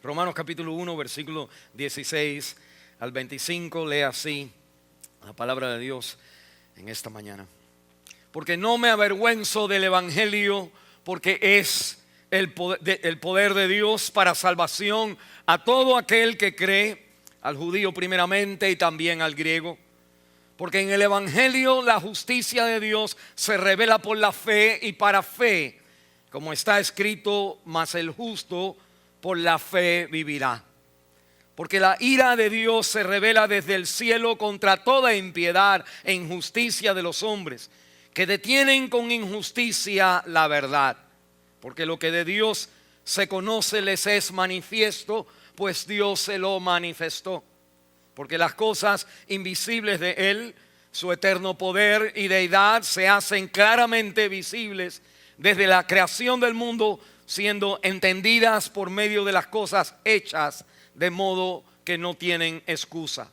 Romanos capítulo 1, versículo 16 al 25, lee así la palabra de Dios en esta mañana. Porque no me avergüenzo del evangelio, porque es el poder de Dios para salvación a todo aquel que cree, al judío primeramente y también al griego. Porque en el evangelio la justicia de Dios se revela por la fe y para fe, como está escrito, mas el justo por la fe vivirá. Porque la ira de Dios se revela desde el cielo contra toda impiedad e injusticia de los hombres, que detienen con injusticia la verdad. Porque lo que de Dios se conoce les es manifiesto, pues Dios se lo manifestó. Porque las cosas invisibles de Él, su eterno poder y deidad, se hacen claramente visibles desde la creación del mundo, siendo entendidas por medio de las cosas hechas, de modo que no tienen excusa.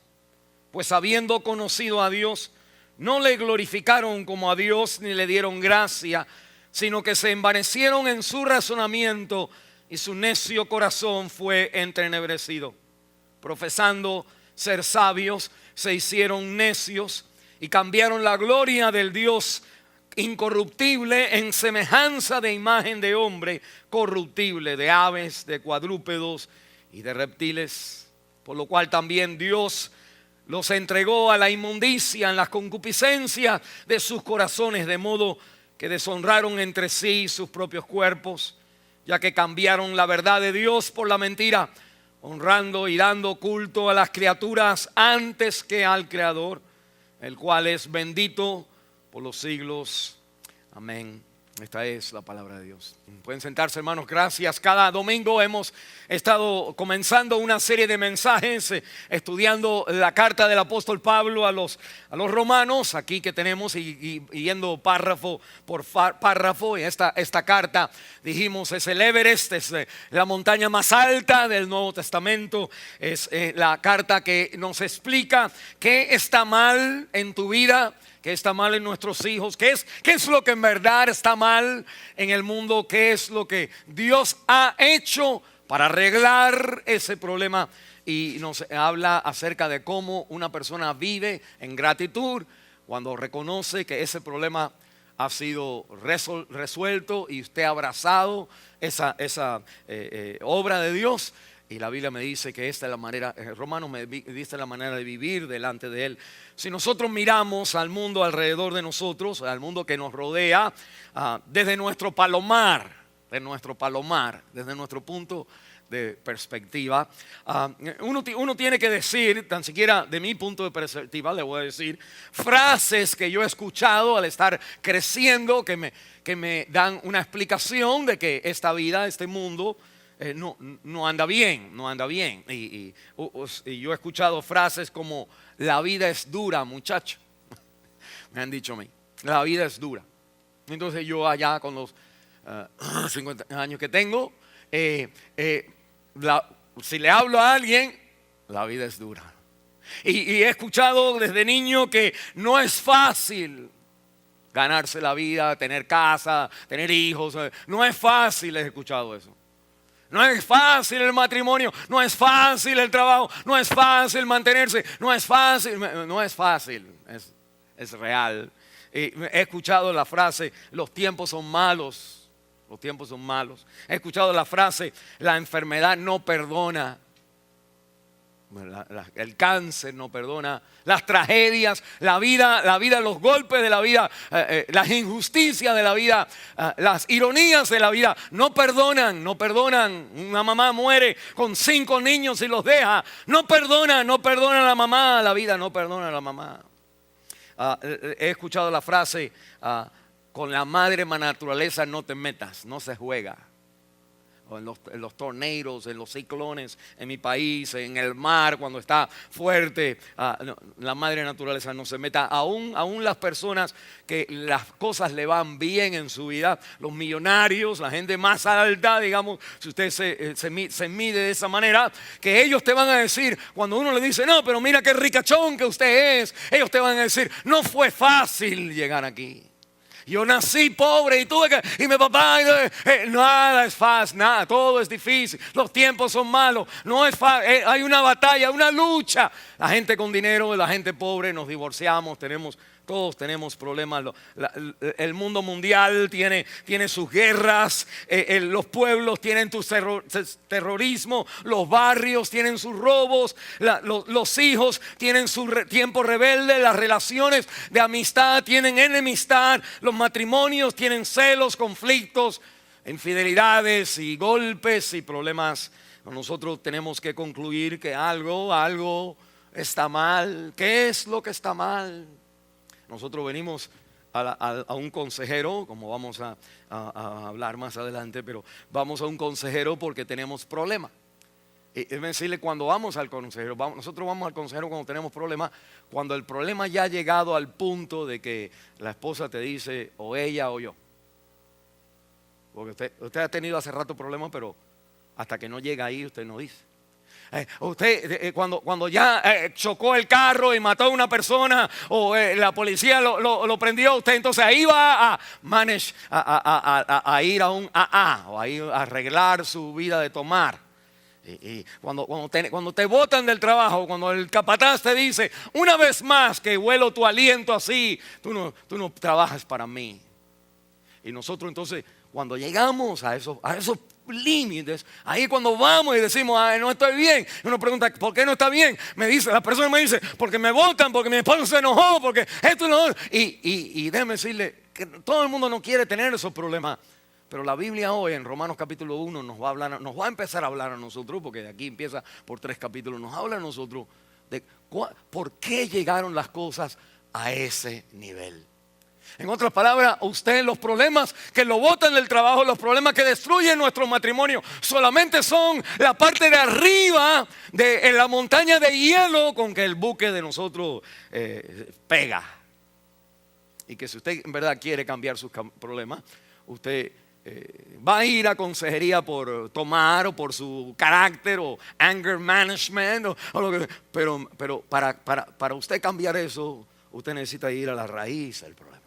Pues habiendo conocido a Dios, no le glorificaron como a Dios ni le dieron gracia, sino que se envanecieron en su razonamiento y su necio corazón fue entenebrecido. Profesando ser sabios, se hicieron necios y cambiaron la gloria del Dios incorruptible en semejanza de imagen de hombre corruptible, de aves, de cuadrúpedos y de reptiles, por lo cual también Dios los entregó a la inmundicia en las concupiscencias de sus corazones, de modo que deshonraron entre sí sus propios cuerpos, ya que cambiaron la verdad de Dios por la mentira, honrando y dando culto a las criaturas antes que al Creador, el cual es bendito por los siglos. Amén. Esta es la palabra de Dios. Pueden sentarse, hermanos. Gracias. Cada domingo hemos estado comenzando una serie de mensajes estudiando la carta del apóstol Pablo a los romanos, aquí que tenemos, y yendo párrafo por párrafo. Y esta carta, dijimos, es el Everest, es la montaña más alta del Nuevo Testamento. Es la carta que nos explica qué está mal en tu vida, qué está mal en nuestros hijos, qué es lo que en verdad está mal en el mundo, qué es lo que Dios ha hecho para arreglar ese problema. Y nos habla acerca de cómo una persona vive en gratitud cuando reconoce que ese problema ha sido resuelto y usted ha abrazado esa obra de Dios. Y la Biblia me dice que esta es la manera, Romanos me dice la manera de vivir delante de Él. Si nosotros miramos al mundo alrededor de nosotros, al mundo que nos rodea, desde nuestro palomar, desde nuestro punto de perspectiva, uno tiene que decir, tan siquiera de mi punto de perspectiva, le voy a decir frases que yo he escuchado al estar creciendo, que me dan una explicación de que esta vida, este mundo, no anda bien. Y yo he escuchado frases como: la vida es dura, muchacho. Me han dicho a mí, la vida es dura. Entonces yo allá con los 50 años que tengo, si le hablo a alguien, la vida es dura. Y he escuchado desde niño que no es fácil ganarse la vida, tener casa, tener hijos. No es fácil, he escuchado eso. No es fácil el matrimonio, no es fácil el trabajo, no es fácil mantenerse, no es fácil, es real. He escuchado la frase: los tiempos son malos, He escuchado la frase: la enfermedad no perdona. El cáncer no perdona, las tragedias, la vida, los golpes de la vida, las injusticias de la vida, las ironías de la vida no perdonan. Una mamá muere con 5 niños y los deja. No perdona la mamá, la vida no perdona a la mamá. He escuchado la frase: con la madre naturaleza no te metas, no se juega. O en los tornados, en los ciclones en mi país, en el mar cuando está fuerte, la madre naturaleza no se meta. Aún las personas que las cosas le van bien en su vida, los millonarios, la gente más alta, digamos, si usted se mide de esa manera, que ellos te van a decir, cuando uno le dice: no, pero mira qué ricachón que usted es, ellos te van a decir: no fue fácil llegar aquí. Yo nací pobre y y mi papá, nada es fácil, nada, todo es difícil. Los tiempos son malos, no es fácil, hay una batalla, una lucha. La gente con dinero, la gente pobre, nos divorciamos, todos tenemos problemas. El mundo mundial tiene sus guerras, los pueblos tienen su terrorismo, los barrios tienen sus robos, los hijos tienen su tiempo rebelde, las relaciones de amistad tienen enemistad, los matrimonios tienen celos, conflictos, infidelidades y golpes y problemas. Nosotros tenemos que concluir que algo está mal. ¿Qué es lo que está mal? Nosotros venimos a un consejero, como vamos a hablar más adelante, pero vamos a un consejero porque tenemos problemas. Es decirle, cuando vamos al consejero, nosotros vamos al consejero cuando tenemos problemas, cuando el problema ya ha llegado al punto de que la esposa te dice o ella o yo. Porque usted ha tenido hace rato problemas, pero hasta que no llega ahí usted no dice. Usted cuando ya chocó el carro y mató a una persona o la policía lo prendió, usted entonces ahí va a ir a un AA o a ir a arreglar su vida de tomar. Y cuando te botan del trabajo, cuando el capataz te dice una vez más que huelo tu aliento así, tú no trabajas para mí. Y nosotros entonces cuando llegamos a esos límites, ahí cuando vamos y decimos, no estoy bien, uno pregunta, ¿por qué no está bien? La persona me dice, porque me botan, porque mi esposo se enojó, porque esto y lo otro. Y déjeme decirle que todo el mundo no quiere tener esos problemas, pero la Biblia hoy en Romanos capítulo 1 nos va a empezar a hablar a nosotros, porque de aquí empieza por 3 capítulos, nos habla a nosotros de por qué llegaron las cosas a ese nivel. En otras palabras, usted, los problemas que lo botan del trabajo, los problemas que destruyen nuestro matrimonio, solamente son la parte de arriba de la montaña de hielo con que el buque de nosotros pega. Y que si usted en verdad quiere cambiar sus problemas, usted va a ir a consejería por tomar o por su carácter o anger management o lo que, pero para usted cambiar eso, usted necesita ir a la raíz del problema.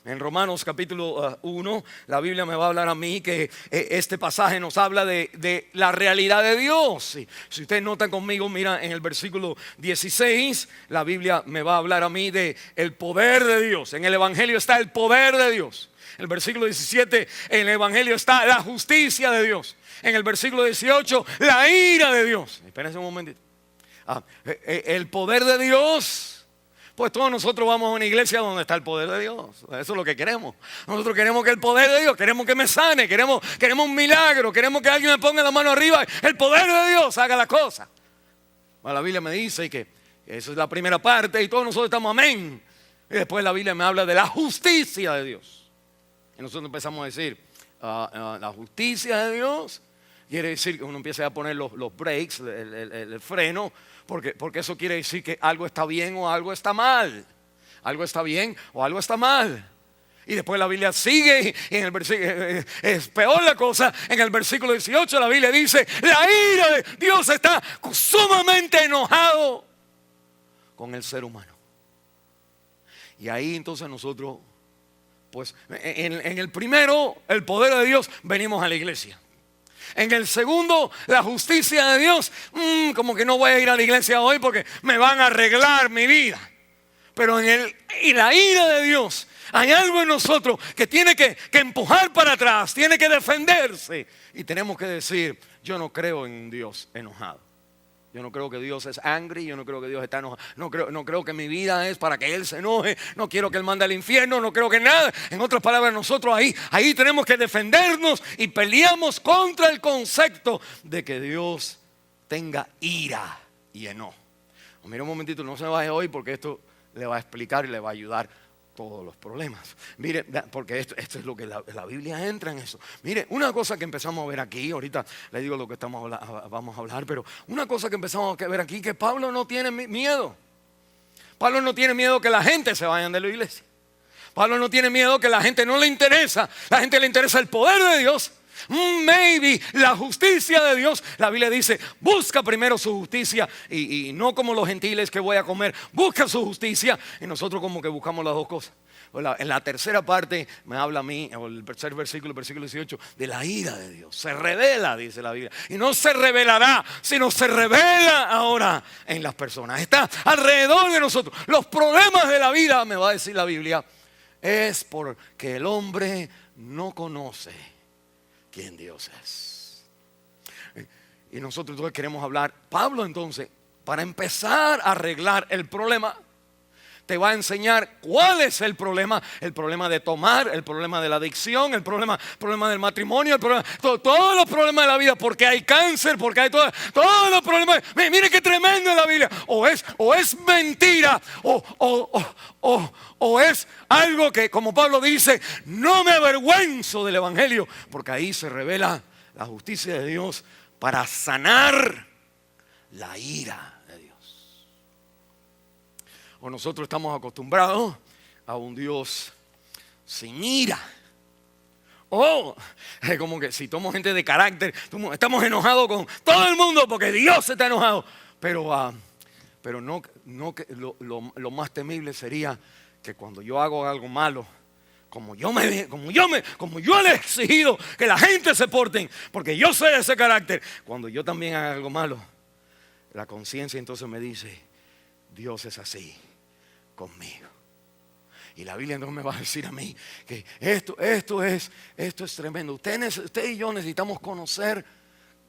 En Romanos capítulo 1, la Biblia me va a hablar a mí que este pasaje nos habla de la realidad de Dios. Si ustedes notan conmigo, mira en el versículo 16, la Biblia me va a hablar a mí de el poder de Dios. En el Evangelio está el poder de Dios. En el versículo 17, en el Evangelio está la justicia de Dios. En el versículo 18, la ira de Dios. Espérense un momentito. El poder de Dios. Pues todos nosotros vamos a una iglesia donde está el poder de Dios. Eso es lo que queremos. Nosotros queremos que el poder de Dios, queremos que me sane, queremos un milagro, queremos que alguien me ponga la mano arriba. El poder de Dios haga la cosa. Bueno, la Biblia me dice que esa es la primera parte y todos nosotros estamos amén. Y después la Biblia me habla de la justicia de Dios. Y nosotros empezamos a decir, la justicia de Dios quiere decir que uno empieza a poner los brakes, el freno, porque eso quiere decir que algo está bien o algo está mal. Algo está bien o algo está mal. Y después la Biblia sigue y en el versículo, es peor la cosa, en el versículo 18 la Biblia dice, la ira de Dios está sumamente enojado con el ser humano. Y ahí entonces nosotros, pues en el primero, el poder de Dios, venimos a la iglesia. En el segundo, la justicia de Dios, como que no voy a ir a la iglesia hoy porque me van a arreglar mi vida. Pero y la ira de Dios, hay algo en nosotros que tiene que empujar para atrás, tiene que defenderse. Y tenemos que decir, yo no creo en un Dios enojado. Yo no creo que Dios es angry, yo no creo que Dios está enojado. No creo que mi vida es para que Él se enoje. No quiero que Él mande al infierno, no creo que nada. En otras palabras, nosotros ahí tenemos que defendernos y peleamos contra el concepto de que Dios tenga ira y enojo. Mira un momentito, no se vaya hoy porque esto le va a explicar y le va a ayudar todos los problemas. Mire, porque esto es lo que la Biblia entra en eso. Mire, una cosa que empezamos a ver aquí, ahorita le digo lo que vamos a hablar, pero una cosa que empezamos a ver aquí, que Pablo no tiene miedo. Pablo no tiene miedo que la gente se vayan de la iglesia. Pablo no tiene miedo que la gente no le interesa. La gente le interesa el poder de Dios. Maybe la justicia de Dios. La Biblia dice, busca primero su justicia y no como los gentiles que voy a comer. Busca su justicia. Y nosotros como que buscamos las dos cosas. En la tercera parte me habla a mí, o el tercer versículo, el versículo 18, de la ira de Dios. Se revela, dice la Biblia. Y no se revelará, sino se revela ahora en las personas. Está alrededor de nosotros. Los problemas de la vida, me va a decir la Biblia, es porque el hombre no conoce quién Dios es. Y nosotros entonces queremos hablar. Pablo entonces, para empezar a arreglar el problema, te va a enseñar cuál es el problema de tomar, el problema de la adicción, el problema del matrimonio, todos los problemas de la vida, porque hay cáncer, porque hay todos los problemas. Mire qué tremendo es la Biblia. O es mentira, o es algo que, como Pablo dice, no me avergüenzo del evangelio, porque ahí se revela la justicia de Dios para sanar la ira. O nosotros estamos acostumbrados a un Dios sin ira. O como que si somos gente de carácter, estamos enojados con todo el mundo porque Dios está enojado. Pero no lo más temible sería que cuando yo hago algo malo, como yo le he exigido que la gente se porten, porque yo soy de ese carácter, cuando yo también haga algo malo, la conciencia entonces me dice, Dios es así conmigo. Y la Biblia no me va a decir a mí que esto es tremendo. Usted y yo necesitamos conocer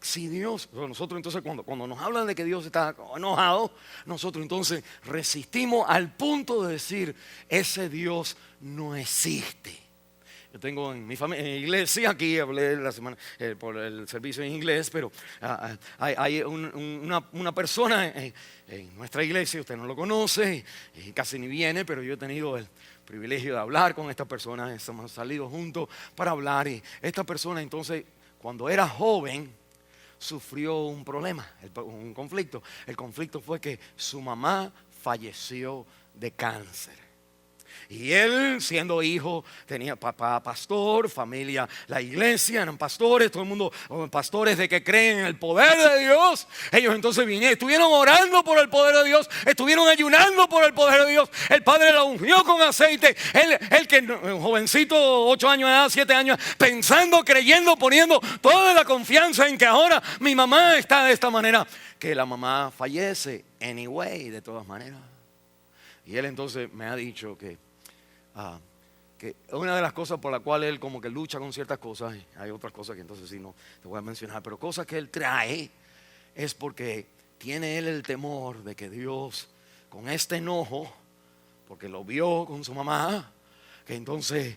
si Dios, nosotros entonces cuando nos hablan de que Dios está enojado, nosotros entonces resistimos al punto de decir, ese Dios no existe. Yo tengo en mi familia, en iglesia, aquí hablé la semana por el servicio en inglés, pero hay una persona en nuestra iglesia, usted no lo conoce, y casi ni viene, pero yo he tenido el privilegio de hablar con esta persona, hemos salido juntos para hablar, y esta persona entonces, cuando era joven, sufrió un problema, un conflicto. El conflicto fue que su mamá falleció de cáncer. Y él, siendo hijo, tenía papá pastor, familia, la iglesia, eran pastores, todo el mundo, pastores de que creen en el poder de Dios. Ellos entonces estuvieron orando por el poder de Dios, estuvieron ayunando por el poder de Dios. El padre la ungió con aceite. Él que jovencito, 8 años de edad, 7 años, pensando, creyendo, poniendo toda la confianza en que ahora mi mamá está de esta manera, que la mamá fallece anyway, de todas maneras. Y él entonces me ha dicho que una de las cosas por la cual él como que lucha con ciertas cosas, y hay otras cosas que entonces sí no te voy a mencionar, pero cosas que él trae es porque tiene él el temor de que Dios, con este enojo, porque lo vio con su mamá, que entonces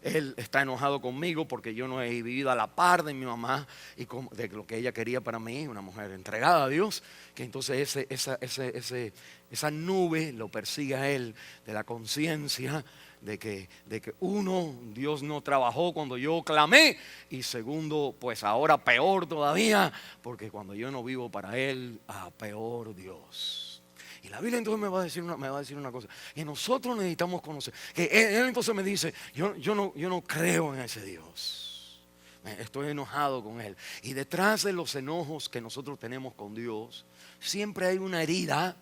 él está enojado conmigo porque yo no he vivido a la par de mi mamá y de lo que ella quería para mí, una mujer entregada a Dios, que entonces esa nube lo persigue a él de la conciencia de que uno, Dios no trabajó cuando yo clamé, y segundo, pues ahora peor todavía, porque cuando yo no vivo para él, peor Dios. Y la Biblia entonces me va a decir una cosa, que nosotros necesitamos conocer, que él entonces me dice, yo no creo en ese Dios, estoy enojado con él. Y detrás de los enojos que nosotros tenemos con Dios, siempre hay una herida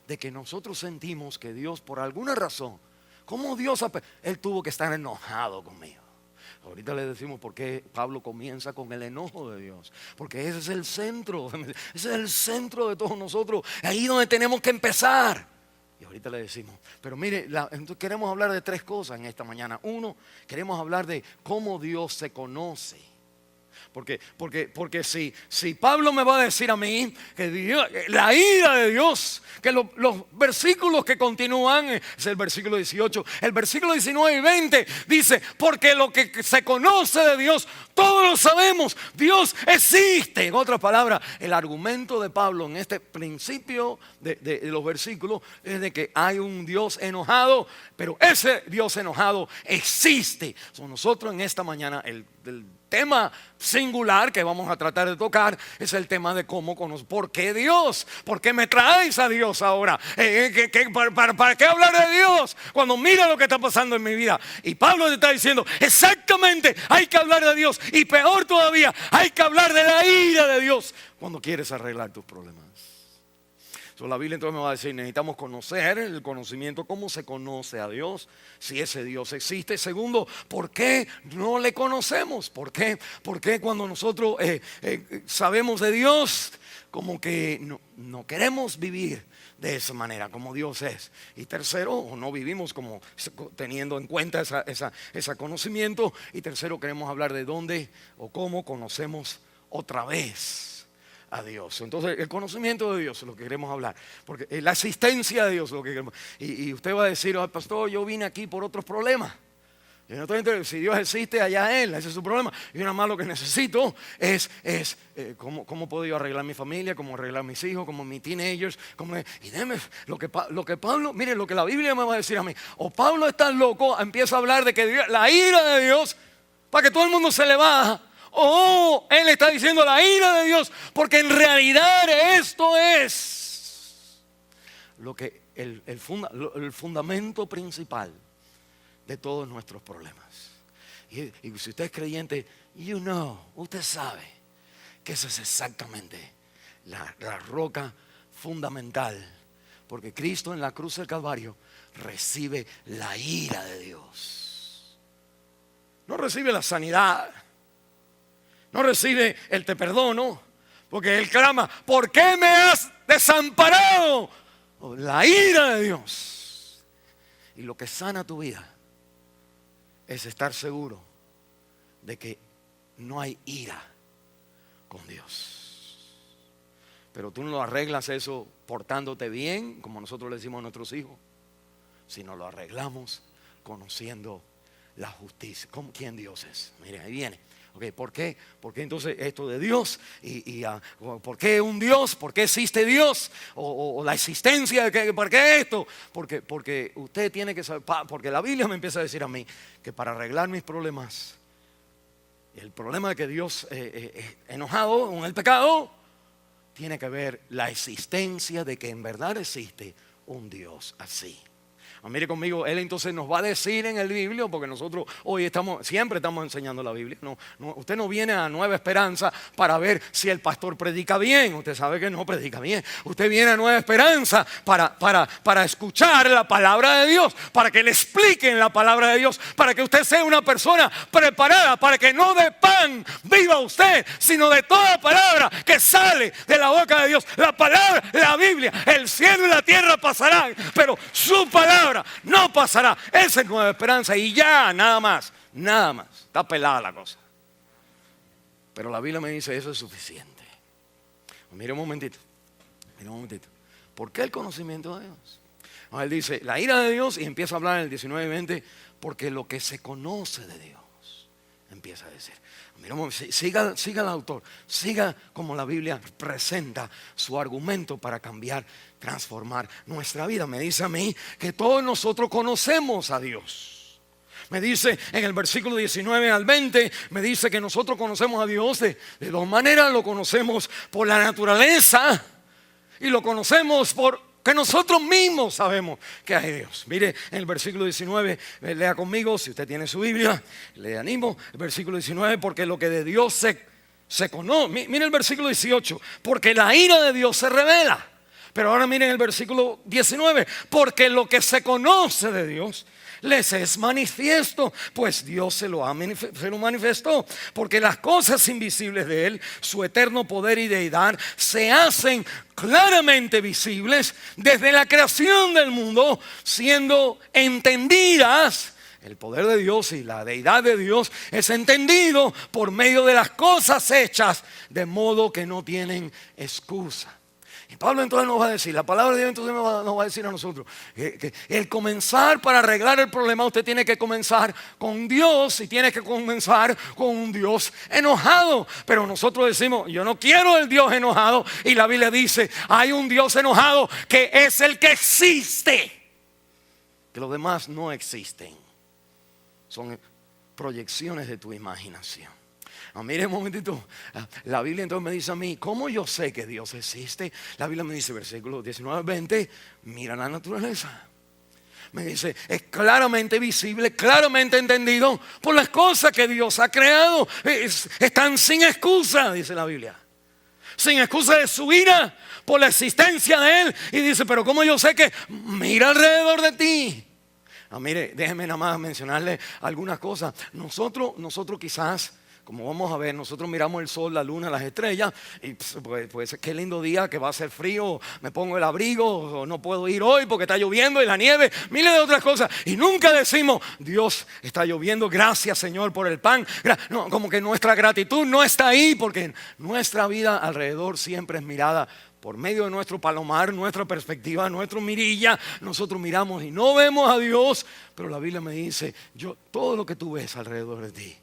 de que nosotros sentimos que Dios, por alguna razón, como Dios, él tuvo que estar enojado conmigo. Ahorita le decimos por qué Pablo comienza con el enojo de Dios, porque ese es el centro, ese es el centro de todos nosotros, ahí donde tenemos que empezar. Y ahorita le decimos, pero mire, entonces queremos hablar de 3 cosas en esta mañana. Uno, queremos hablar de cómo Dios se conoce. Porque si Pablo me va a decir a mí que Dios, la ira de Dios, que los versículos que continúan, es el versículo 18, el versículo 19 y 20 dice, porque lo que se conoce de Dios, todos lo sabemos, Dios existe. En otras palabras, el argumento de Pablo en este principio de los versículos es de que hay un Dios enojado, pero ese Dios enojado existe. Nosotros en esta mañana, el tema singular que vamos a tratar de tocar es el tema de cómo conocer. ¿Por qué Dios? ¿Por qué me traes a Dios ahora? ¿Para qué hablar de Dios cuando mira lo que está pasando en mi vida? Y Pablo te está diciendo, exactamente, hay que hablar de Dios. Y peor todavía, hay que hablar de la ira de Dios cuando quieres arreglar tus problemas. La Biblia entonces me va a decir, necesitamos conocer el conocimiento, cómo se conoce a Dios, si ese Dios existe. Segundo, ¿por qué no le conocemos? ¿Por qué cuando nosotros sabemos de Dios, como que no queremos vivir de esa manera, como Dios es? Y tercero, no vivimos como teniendo en cuenta ese conocimiento. Y tercero, queremos hablar de dónde o cómo conocemos otra vez a Dios. Entonces, el conocimiento de Dios es lo que queremos hablar, porque la existencia de Dios es lo que queremos. Y usted va a decir, pastor, yo vine aquí por otros problemas. Yo no estoy interesado. Si Dios existe, allá Él, ese es su problema. Y nada más lo que necesito es cómo puedo yo arreglar mi familia, cómo arreglar mis hijos, como mis teenagers. Y déjeme, lo que Pablo, mire lo que la Biblia me va a decir a mí. O Pablo está loco, empieza a hablar de que la ira de Dios, para que todo el mundo se le baja. O él está diciendo la ira de Dios, porque en realidad esto es lo que el fundamento principal de todos nuestros problemas. Y si usted es creyente, usted sabe que esa es exactamente la roca fundamental, porque Cristo en la cruz del Calvario recibe la ira de Dios. No recibe la sanidad, no recibe el te perdono, porque Él clama, ¿por qué me has desamparado? La ira de Dios. Y lo que sana tu vida es estar seguro de que no hay ira con Dios. Pero tú no lo arreglas eso portándote bien, como nosotros le decimos a nuestros hijos, sino lo arreglamos conociendo la justicia, quién Dios es. Mire, ahí viene. Okay, ¿por qué? ¿Por qué entonces esto de Dios? ¿Por qué un Dios? ¿Por qué existe Dios? O la existencia de ¿por qué esto? Porque usted tiene que saber, porque la Biblia me empieza a decir a mí que para arreglar mis problemas, el problema de que Dios enojado con el pecado, tiene que ver la existencia de que en verdad existe un Dios así. Mire conmigo, Él entonces nos va a decir en el Biblia, porque nosotros hoy siempre estamos enseñando la Biblia. Usted no viene a Nueva Esperanza para ver si el pastor predica bien. Usted sabe que no predica bien. Usted viene a Nueva Esperanza para escuchar la palabra de Dios, para que le expliquen la palabra de Dios, para que usted sea una persona preparada, para que no de pan viva usted, sino de toda palabra que sale de la boca de Dios. La palabra, la Biblia, el cielo y la tierra pasarán, pero su palabra no pasará. Esa es Nueva Esperanza y ya, nada más. Está pelada la cosa. Pero la Biblia me dice eso es suficiente. Mire un momentito. ¿Por qué el conocimiento de Dios? Él dice la ira de Dios y empieza a hablar en el 19 y 20, porque lo que se conoce de Dios, empieza a decir. Siga el autor, siga como la Biblia presenta su argumento para cambiar, transformar nuestra vida. Me dice a mí que todos nosotros conocemos a Dios. Me dice en el versículo 19 al 20, me dice que nosotros conocemos a Dios de dos maneras. Lo conocemos por la naturaleza y lo conocemos por que nosotros mismos sabemos que hay Dios. Mire en el versículo 19, lea conmigo, si usted tiene su Biblia, le animo. El versículo 19, porque lo que de Dios se conoce. Mire el versículo 18, porque la ira de Dios se revela. Pero ahora miren el versículo 19, porque lo que se conoce de Dios les es manifiesto, pues Dios se lo manifestó, porque las cosas invisibles de Él, su eterno poder y deidad, se hacen claramente visibles desde la creación del mundo, siendo entendidas. El poder de Dios y la deidad de Dios es entendido por medio de las cosas hechas, de modo que no tienen excusa. Y Pablo entonces nos va a decir, la palabra de Dios entonces nos va a decir a nosotros que el comenzar para arreglar el problema, usted tiene que comenzar con Dios y tiene que comenzar con un Dios enojado. Pero nosotros decimos, yo no quiero el Dios enojado, y la Biblia dice, hay un Dios enojado que es el que existe, que los demás no existen, son proyecciones de tu imaginación. Mire un momentito, la Biblia entonces me dice a mí, ¿cómo yo sé que Dios existe? La Biblia me dice, versículos 19 al 20, mira la naturaleza. Me dice, es claramente visible, claramente entendido por las cosas que Dios ha creado. Están sin excusa, dice la Biblia. sin excusa de su ira por la existencia de Él. Y dice, pero ¿cómo yo sé que? Mira alrededor de ti. Mire, déjeme nada más mencionarle algunas cosas. Nosotros quizás, como vamos a ver, nosotros miramos el sol, la luna, las estrellas y pues qué lindo día, que va a ser frío, me pongo el abrigo, o no puedo ir hoy porque está lloviendo y la nieve, miles de otras cosas. Y nunca decimos, Dios, está lloviendo, gracias Señor por el pan. No, como que nuestra gratitud no está ahí, porque nuestra vida alrededor siempre es mirada por medio de nuestro palomar, nuestra perspectiva, nuestra mirilla. Nosotros miramos y no vemos a Dios, pero la Biblia me dice, todo lo que tú ves alrededor de ti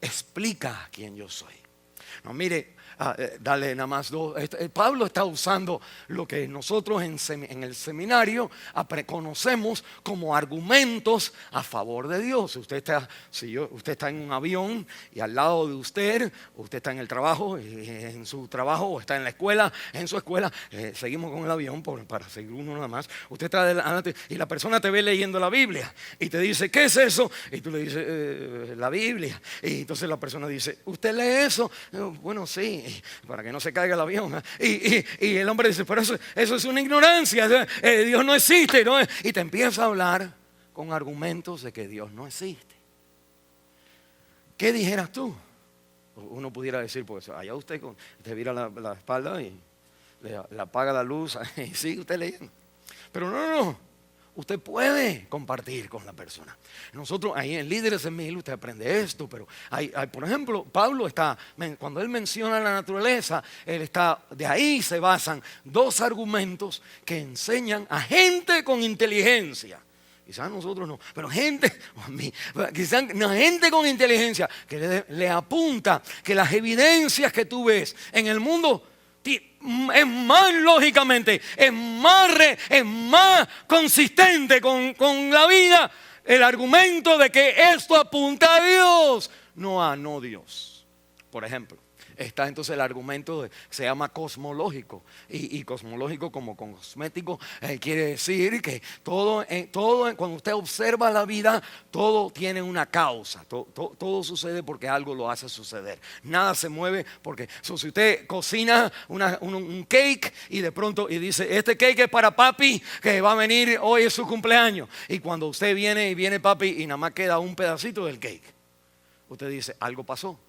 explica quién yo soy. No, mire, dale nada más dos. Pablo está usando lo que nosotros en el seminario conocemos como argumentos a favor de Dios. Usted está en un avión y al lado de usted está en el trabajo, en su trabajo, o está en la escuela, en su escuela. Seguimos con el avión para seguir uno nada más. Usted está adelante y la persona te ve leyendo la Biblia y te dice, ¿qué es eso? Y tú le dices, la Biblia. Y entonces la persona dice, ¿usted lee eso? Bueno, sí, para que no se caiga el avión. Y el hombre dice, pero eso es una ignorancia, Dios no existe, ¿no? Y te empieza a hablar con argumentos de que Dios no existe. ¿Qué dijeras tú? Uno pudiera decir, pues allá usted te vira la espalda y le apaga la luz y sigue usted leyendo. Pero no. Usted puede compartir con la persona. Nosotros ahí en Líderes en Mil usted aprende esto, pero por ejemplo, Pablo cuando él menciona la naturaleza, de ahí se basan dos argumentos que enseñan a gente con inteligencia. Quizás nosotros no, pero gente con inteligencia que le apunta que las evidencias que tú ves en el mundo es más lógicamente, es más consistente con la vida, el argumento de que esto apunta a Dios, no a no Dios. Por ejemplo, está entonces el argumento se llama cosmológico, y cosmológico como cosmético quiere decir que todo cuando usted observa la vida, todo tiene una causa, todo sucede porque algo lo hace suceder. Nada se mueve porque si usted cocina un cake y de pronto dice, este cake es para papi que va a venir, hoy es su cumpleaños, y cuando usted viene papi y nada más queda un pedacito del cake, usted dice, algo pasó.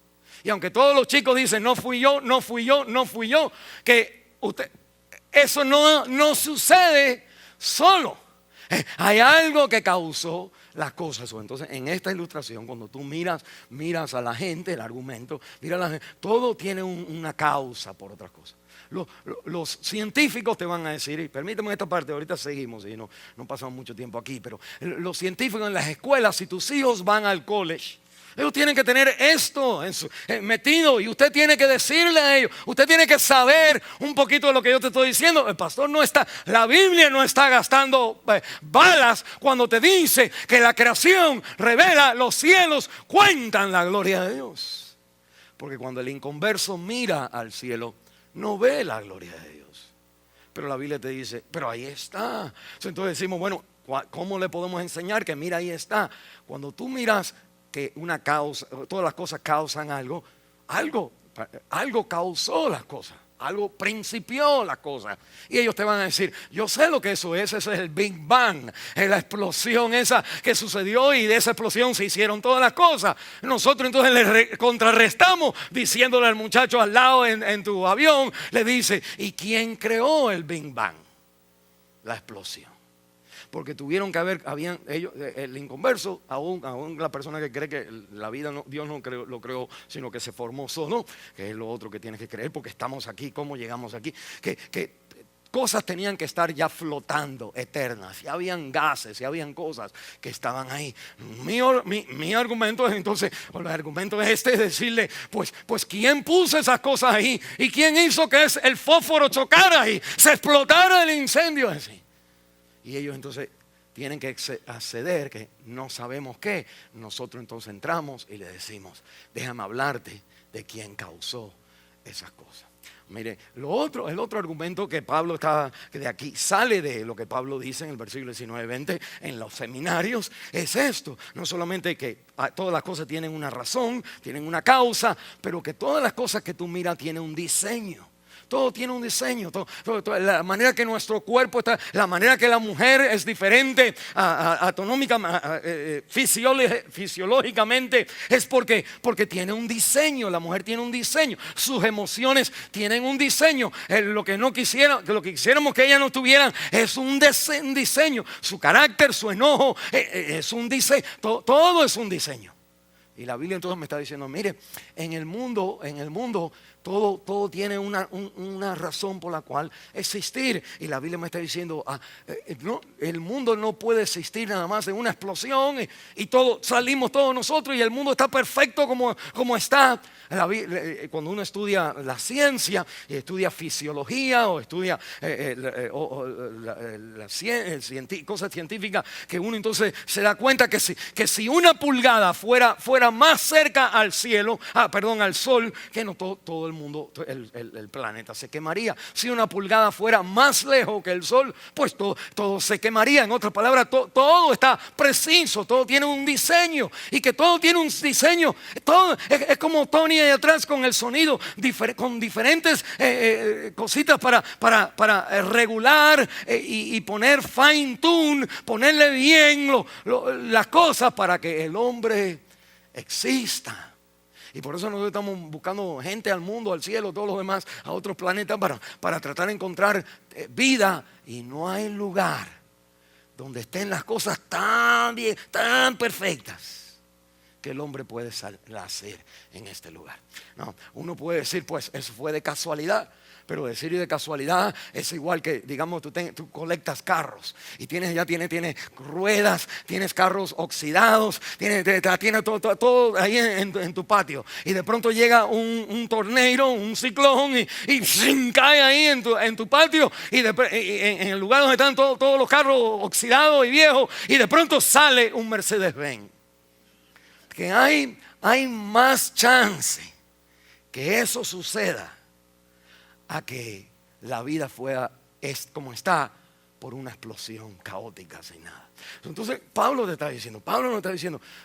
Y aunque todos los chicos dicen, no fui yo, que eso no sucede solo. Hay algo que causó las cosas. Entonces, en esta ilustración, cuando tú miras a la gente, el argumento, todo tiene una causa por otras cosas. Los científicos te van a decir, y permíteme esta parte, ahorita seguimos y no pasamos mucho tiempo aquí, pero los científicos en las escuelas, si tus hijos van al college, ellos tienen que tener esto metido, y usted tiene que decirle a ellos, usted tiene que saber un poquito de lo que yo te estoy diciendo. La Biblia no está gastando balas cuando te dice que la creación revela, los cielos cuentan la gloria de Dios. Porque cuando el inconverso mira al cielo, no ve la gloria de Dios. Pero la Biblia te dice, pero ahí está. Entonces decimos, bueno, ¿cómo le podemos enseñar que mira, ahí está? Cuando tú miras que una causa, todas las cosas causan algo causó las cosas, algo principió las cosas. Y ellos te van a decir, yo sé lo que eso es el Big Bang, es la explosión esa que sucedió, y de esa explosión se hicieron todas las cosas. Nosotros entonces le contrarrestamos diciéndole al muchacho al lado en tu avión, le dice, ¿y quién creó el Big Bang? La explosión. Porque tuvieron que ellos, el inconverso, aún la persona que cree que la vida Dios no lo creó, sino que se formó solo, que es lo otro que tienes que creer, porque estamos aquí, cómo llegamos aquí, que cosas tenían que estar ya flotando, eternas, ya habían gases, ya habían cosas que estaban ahí. Mi argumento es entonces, el argumento es decirle, pues ¿quién puso esas cosas ahí? ¿Y quién hizo que el fósforo chocara y se explotara el incendio así? Y ellos entonces tienen que acceder que no sabemos qué. Nosotros entonces entramos y le decimos, déjame hablarte de quién causó esas cosas. Mire, el otro argumento que Pablo está, que de aquí sale de lo que Pablo dice en el versículo 19-20 en los seminarios, es esto. No solamente que todas las cosas tienen una razón, tienen una causa, pero que todas las cosas que tú miras tienen un diseño. Todo tiene un diseño, la manera que nuestro cuerpo está, la manera que la mujer es diferente fisiológicamente, es porque tiene un diseño. La mujer tiene un diseño, sus emociones tienen un diseño. Lo que quisiéramos que ellas no tuvieran es un diseño. Su carácter, su enojo, es un diseño. Todo es un diseño. Y la Biblia entonces me está diciendo, mire, en el mundo todo tiene una razón por la cual existir. Y la Biblia me está diciendo, el mundo no puede existir nada más de una explosión y salimos todos nosotros y el mundo está perfecto como está. Cuando uno estudia la ciencia y estudia fisiología o estudia cosas científicas, que uno entonces se da cuenta que si una pulgada fuera más cerca al cielo, al sol, que no todo el mundo, el planeta se quemaría. Si una pulgada fuera más lejos que el sol, pues todo se quemaría. En otras palabras, todo está preciso, todo tiene un diseño. Y que todo tiene un diseño, todo es como Tony ahí atrás con el sonido, con diferentes cositas para regular y poner fine tune, ponerle bien las cosas para que el hombre exista. Y por eso nosotros estamos buscando gente al mundo, al cielo, todos los demás, a otros planetas para tratar de encontrar vida. Y no hay lugar donde estén las cosas tan bien, tan perfectas, que el hombre puede hacer en este lugar. No, uno puede decir, pues eso fue de casualidad. Pero decir de casualidad es igual que, digamos, tú colectas carros y tienes ruedas, tienes carros oxidados, tienes todo ahí en tu patio. Y de pronto llega un tornado, un ciclón y cae ahí en tu patio y en el lugar donde están todos los carros oxidados y viejos, y de pronto sale un Mercedes-Benz. Que hay más chance que eso suceda a que la vida es como está por una explosión caótica sin nada. Entonces Pablo nos está diciendo,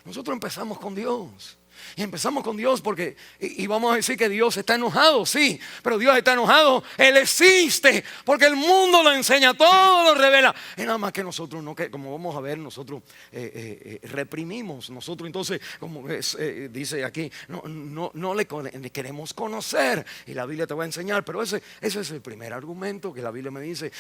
nosotros empezamos con Dios. Y empezamos con Dios porque, y vamos a decir que Dios está enojado, sí, pero Dios está enojado, Él existe, porque el mundo lo enseña, todo lo revela. Es nada más que nosotros, como vamos a ver, nosotros reprimimos, nosotros entonces, como dice aquí, no le queremos conocer. Y la Biblia te va a enseñar, pero ese es el primer argumento que la Biblia me dice,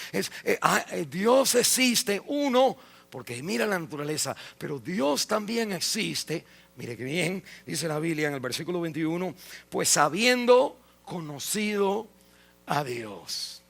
Dios existe, uno, porque mira la naturaleza, pero Dios también existe. Mire que bien, dice la Biblia en el versículo 21, pues habiendo conocido a Dios.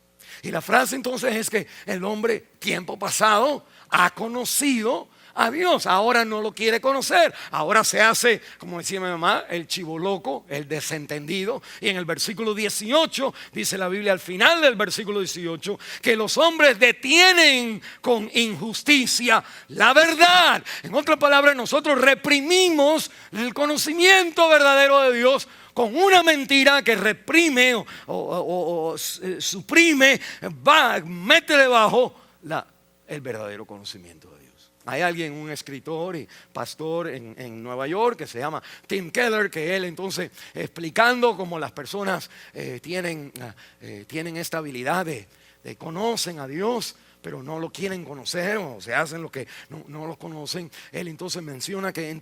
Y la frase entonces es que el hombre, tiempo pasado, ha conocido a Dios. Ahora no lo quiere conocer. Ahora se hace, como decía mi mamá, el chivo loco, el desentendido. Y en el versículo 18 dice la Biblia, al final del versículo 18, que los hombres detienen con injusticia la verdad. En otras palabras, nosotros reprimimos el conocimiento verdadero de Dios con una mentira que reprime o suprime, mete debajo el verdadero conocimiento de Dios. Hay alguien, un escritor y pastor en Nueva York que se llama Tim Keller, que él entonces explicando cómo las personas tienen esta habilidad de conocen a Dios, pero no lo quieren conocer, o se hacen lo que no lo conocen. Él entonces menciona que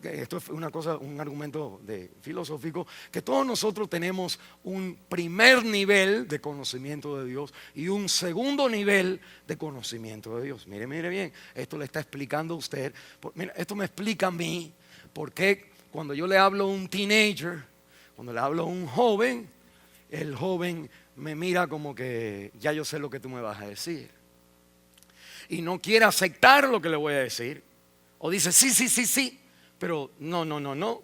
que esto es un argumento filosófico, que todos nosotros tenemos un primer nivel de conocimiento de Dios y un segundo nivel de conocimiento de Dios. Mire bien, esto le está explicando a usted. Mira, esto me explica a mí por qué cuando yo le hablo a un teenager, cuando le hablo a un joven, el joven me mira como que ya yo sé lo que tú me vas a decir. Y no quiere aceptar lo que le voy a decir. O dice sí, pero no.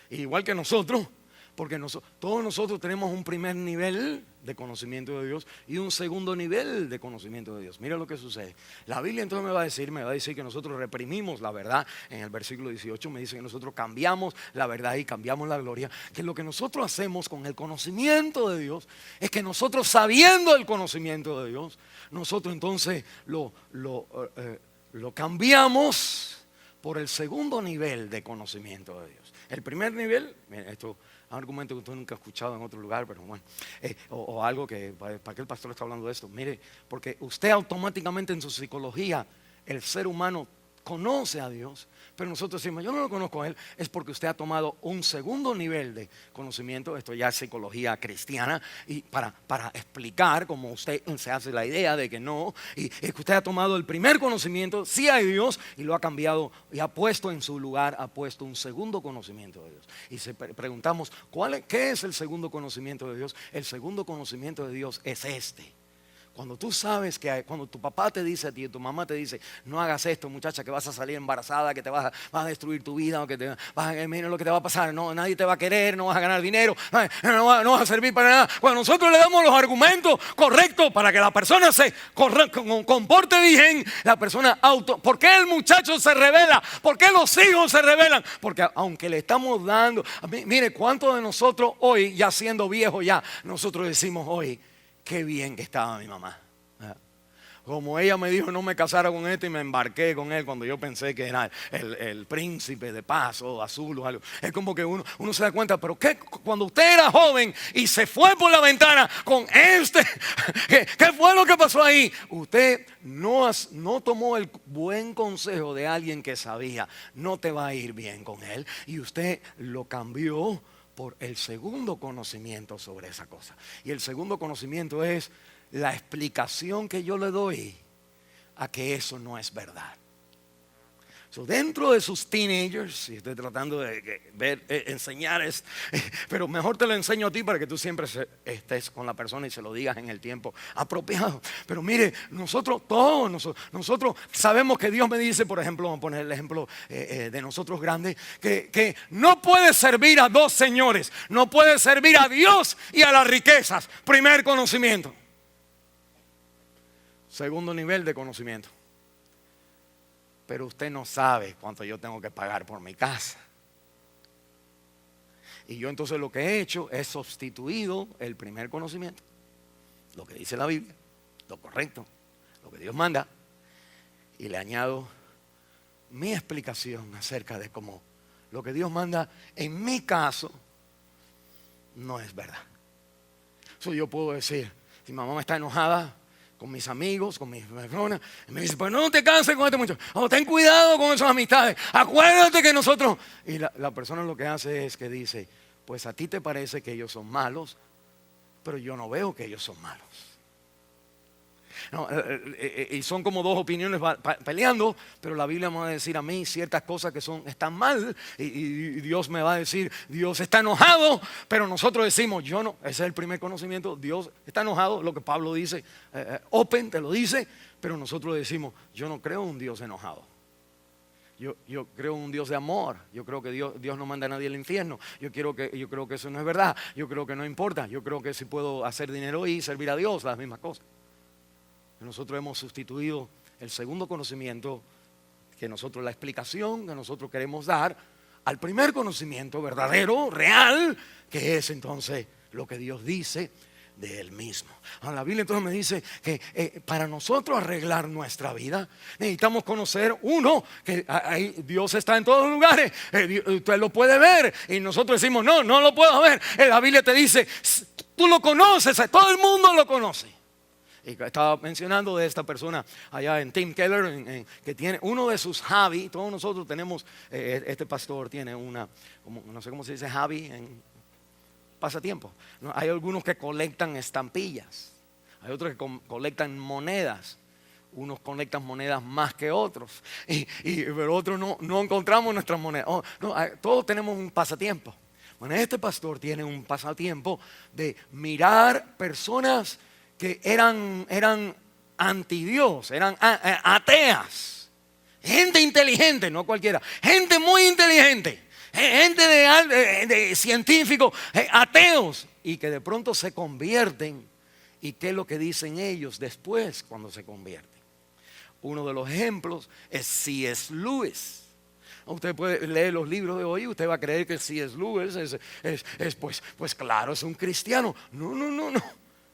Igual que nosotros, porque todos nosotros tenemos un primer nivel de conocimiento de Dios y un segundo nivel de conocimiento de Dios. Mira lo que sucede. La Biblia entonces me va a decir que nosotros reprimimos la verdad. En el versículo 18 me dice que nosotros cambiamos la verdad y cambiamos la gloria. Que lo que nosotros hacemos con el conocimiento de Dios es que nosotros, sabiendo el conocimiento de Dios, nosotros entonces lo cambiamos por el segundo nivel de conocimiento de Dios. El primer nivel, esto es un argumento que usted nunca ha escuchado en otro lugar, pero bueno, o algo que, ¿para qué el pastor está hablando de esto? Mire, porque usted automáticamente en su psicología, el ser humano conoce a Dios, pero nosotros decimos, yo no lo conozco a Él, es porque usted ha tomado un segundo nivel de conocimiento. Esto ya es psicología cristiana, y para explicar cómo usted se hace la idea de que no, y es que usted ha tomado el primer conocimiento, sí hay Dios, y lo ha cambiado y ha puesto en su lugar, ha puesto un segundo conocimiento de Dios. Y se preguntamos, ¿qué es el segundo conocimiento de Dios? El segundo conocimiento de Dios es este. Cuando tú sabes que cuando tu papá te dice a ti, tu mamá te dice, no hagas esto, muchacha, que vas a salir embarazada, que vas a destruir tu vida, o que mira lo que te va a pasar, no, nadie te va a querer, no vas a ganar dinero, no vas a servir para nada. Cuando nosotros le damos los argumentos correctos para que la persona se comporte bien, la persona ¿por qué el muchacho se revela? ¿Por qué los hijos se rebelan? Porque aunque le estamos dando, mire, ¿cuántos de nosotros hoy, ya siendo viejos ya, nosotros decimos hoy, qué bien que estaba mi mamá? Como ella me dijo no me casara con este y me embarqué con él cuando yo pensé que era el príncipe de paz o azul o algo. Es como que uno se da cuenta, pero cuando usted era joven y se fue por la ventana con ¿qué fue lo que pasó ahí? Usted no tomó el buen consejo de alguien que sabía, no te va a ir bien con él, y usted lo cambió por el segundo conocimiento sobre esa cosa. Y el segundo conocimiento es la explicación que yo le doy a que eso no es verdad. Dentro de sus teenagers, y estoy tratando de enseñar, pero mejor te lo enseño a ti para que tú siempre estés con la persona y se lo digas en el tiempo apropiado. Pero mire, nosotros sabemos que Dios me dice, por ejemplo, vamos a poner el ejemplo de nosotros grandes, que no puedes servir a dos señores, no puedes servir a Dios y a las riquezas. Primer conocimiento. Segundo nivel de conocimiento. Pero usted no sabe cuánto yo tengo que pagar por mi casa. Y yo entonces lo que he hecho es sustituido el primer conocimiento, lo que dice la Biblia, lo correcto, lo que Dios manda, y le añado mi explicación acerca de cómo lo que Dios manda en mi caso no es verdad. Yo puedo decir, si mi mamá está enojada con mis amigos, con mis personas, y me dice, pues no te canses con este muchacho, ten cuidado con esas amistades, acuérdate que nosotros, y la persona lo que hace es que dice, pues a ti te parece que ellos son malos, pero yo no veo que ellos son malos. No, y son como dos opiniones peleando, pero la Biblia me va a decir a mí ciertas cosas que están mal, y Dios me va a decir, Dios está enojado, pero nosotros decimos, yo no. Ese es el primer conocimiento, Dios está enojado, lo que Pablo dice, Open te lo dice, pero nosotros decimos, yo no creo en un Dios enojado. Yo creo en un Dios de amor. Yo creo que Dios no manda a nadie al infierno. Yo creo que eso no es verdad. Yo creo que no importa. Yo creo que si puedo hacer dinero y servir a Dios, las mismas cosas. Nosotros hemos sustituido el segundo conocimiento, la explicación que nosotros queremos dar, al primer conocimiento verdadero, real, que es entonces lo que Dios dice de Él mismo. La Biblia entonces me dice que para nosotros arreglar nuestra vida necesitamos conocer uno, que ahí Dios está en todos los lugares, usted lo puede ver, y nosotros decimos no lo puedo ver. La Biblia te dice, tú lo conoces, todo el mundo lo conoce. Y estaba mencionando de esta persona allá en Tim Keller, que tiene uno de sus hobbies. Todos nosotros tenemos, este pastor tiene no sé cómo se dice hobby en pasatiempo. ¿No? Hay algunos que colectan estampillas, hay otros que colectan monedas. Unos colectan monedas más que otros, pero otros no encontramos nuestras monedas. Todos tenemos un pasatiempo. Bueno, este pastor tiene un pasatiempo de mirar personas que eran anti Dios, eran ateas, gente inteligente, no cualquiera, gente muy inteligente, gente de científicos, ateos, y que de pronto se convierten ¿Y qué es lo que dicen ellos después cuando se convierten? Uno de los ejemplos es C.S. Lewis. Usted puede leer los libros de hoy, usted va a creer que C.S. Lewis pues claro, es un cristiano. No.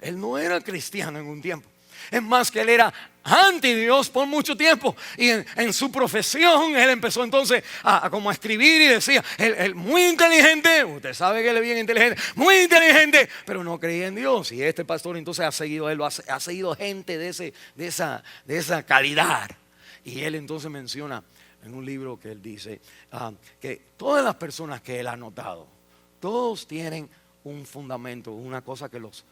Él no era cristiano en un tiempo. Es más, que él era anti Dios por mucho tiempo. Y en su profesión él empezó entonces a como a escribir y decía, él muy inteligente, usted sabe que él es bien inteligente, muy inteligente, pero no creía en Dios. Y este pastor entonces ha seguido él, ha seguido gente de esa calidad. Y él entonces menciona en un libro que él dice que todas las personas que él ha notado, todos tienen un fundamento, una cosa que los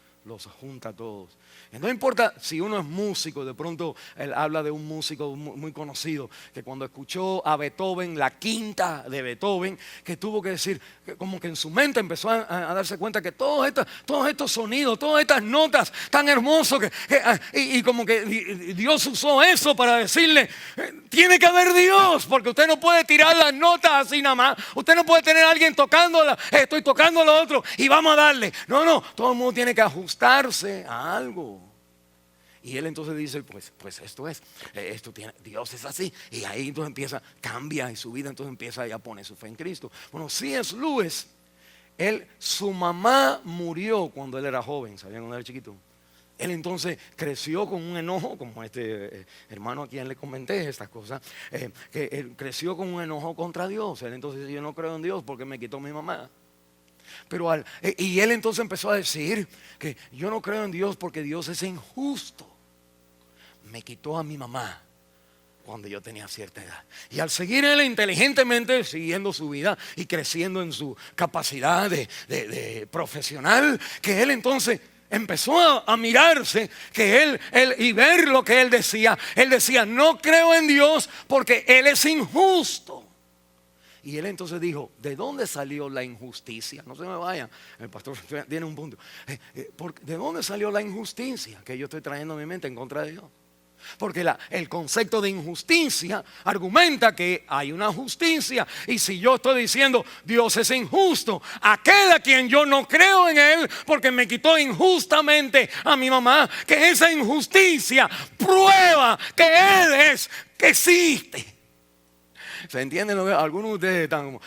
junta a todos. Y no importa si uno es músico, de pronto él habla de un músico muy conocido que cuando escuchó a Beethoven, la quinta de Beethoven, que tuvo que decir, que como que en su mente empezó a darse cuenta que todos estos sonidos, todas estas notas tan hermosos y como que Dios usó eso para decirle, tiene que haber Dios, porque usted no puede tirar las notas así nada más. Usted no puede tener a alguien tocándola, estoy tocando lo otro y vamos a darle. No, todo el mundo tiene que ajustarse a algo. Y él entonces dice, pues esto es, Dios es así. Y ahí entonces cambia y su vida entonces empieza a poner su fe en Cristo. Bueno, C.S. Lewis, su mamá murió cuando él era joven, ¿sabían? Cuando era chiquito. Él entonces creció con un enojo, como este hermano a quien le comenté estas cosas, que él creció con un enojo contra Dios. Él entonces dice, yo no creo en Dios porque me quitó mi mamá. Y él entonces empezó a decir que yo no creo en Dios porque Dios es injusto. Me quitó a mi mamá cuando yo tenía cierta edad. Y al seguir él inteligentemente, siguiendo su vida y creciendo en su capacidad de profesional, que él entonces empezó a mirarse, que él y ver lo que él decía. Él decía, no creo en Dios porque Él es injusto. Y él entonces dijo, ¿de dónde salió la injusticia? No se me vayan, el pastor tiene un punto. ¿De dónde salió la injusticia que yo estoy trayendo a mi mente en contra de Dios? Porque el concepto de injusticia argumenta que hay una justicia. Y si yo estoy diciendo Dios es injusto, aquel a quien yo no creo en Él porque me quitó injustamente a mi mamá, que esa injusticia prueba que Él que existe. ¿Se entiende? Algunos de ustedes están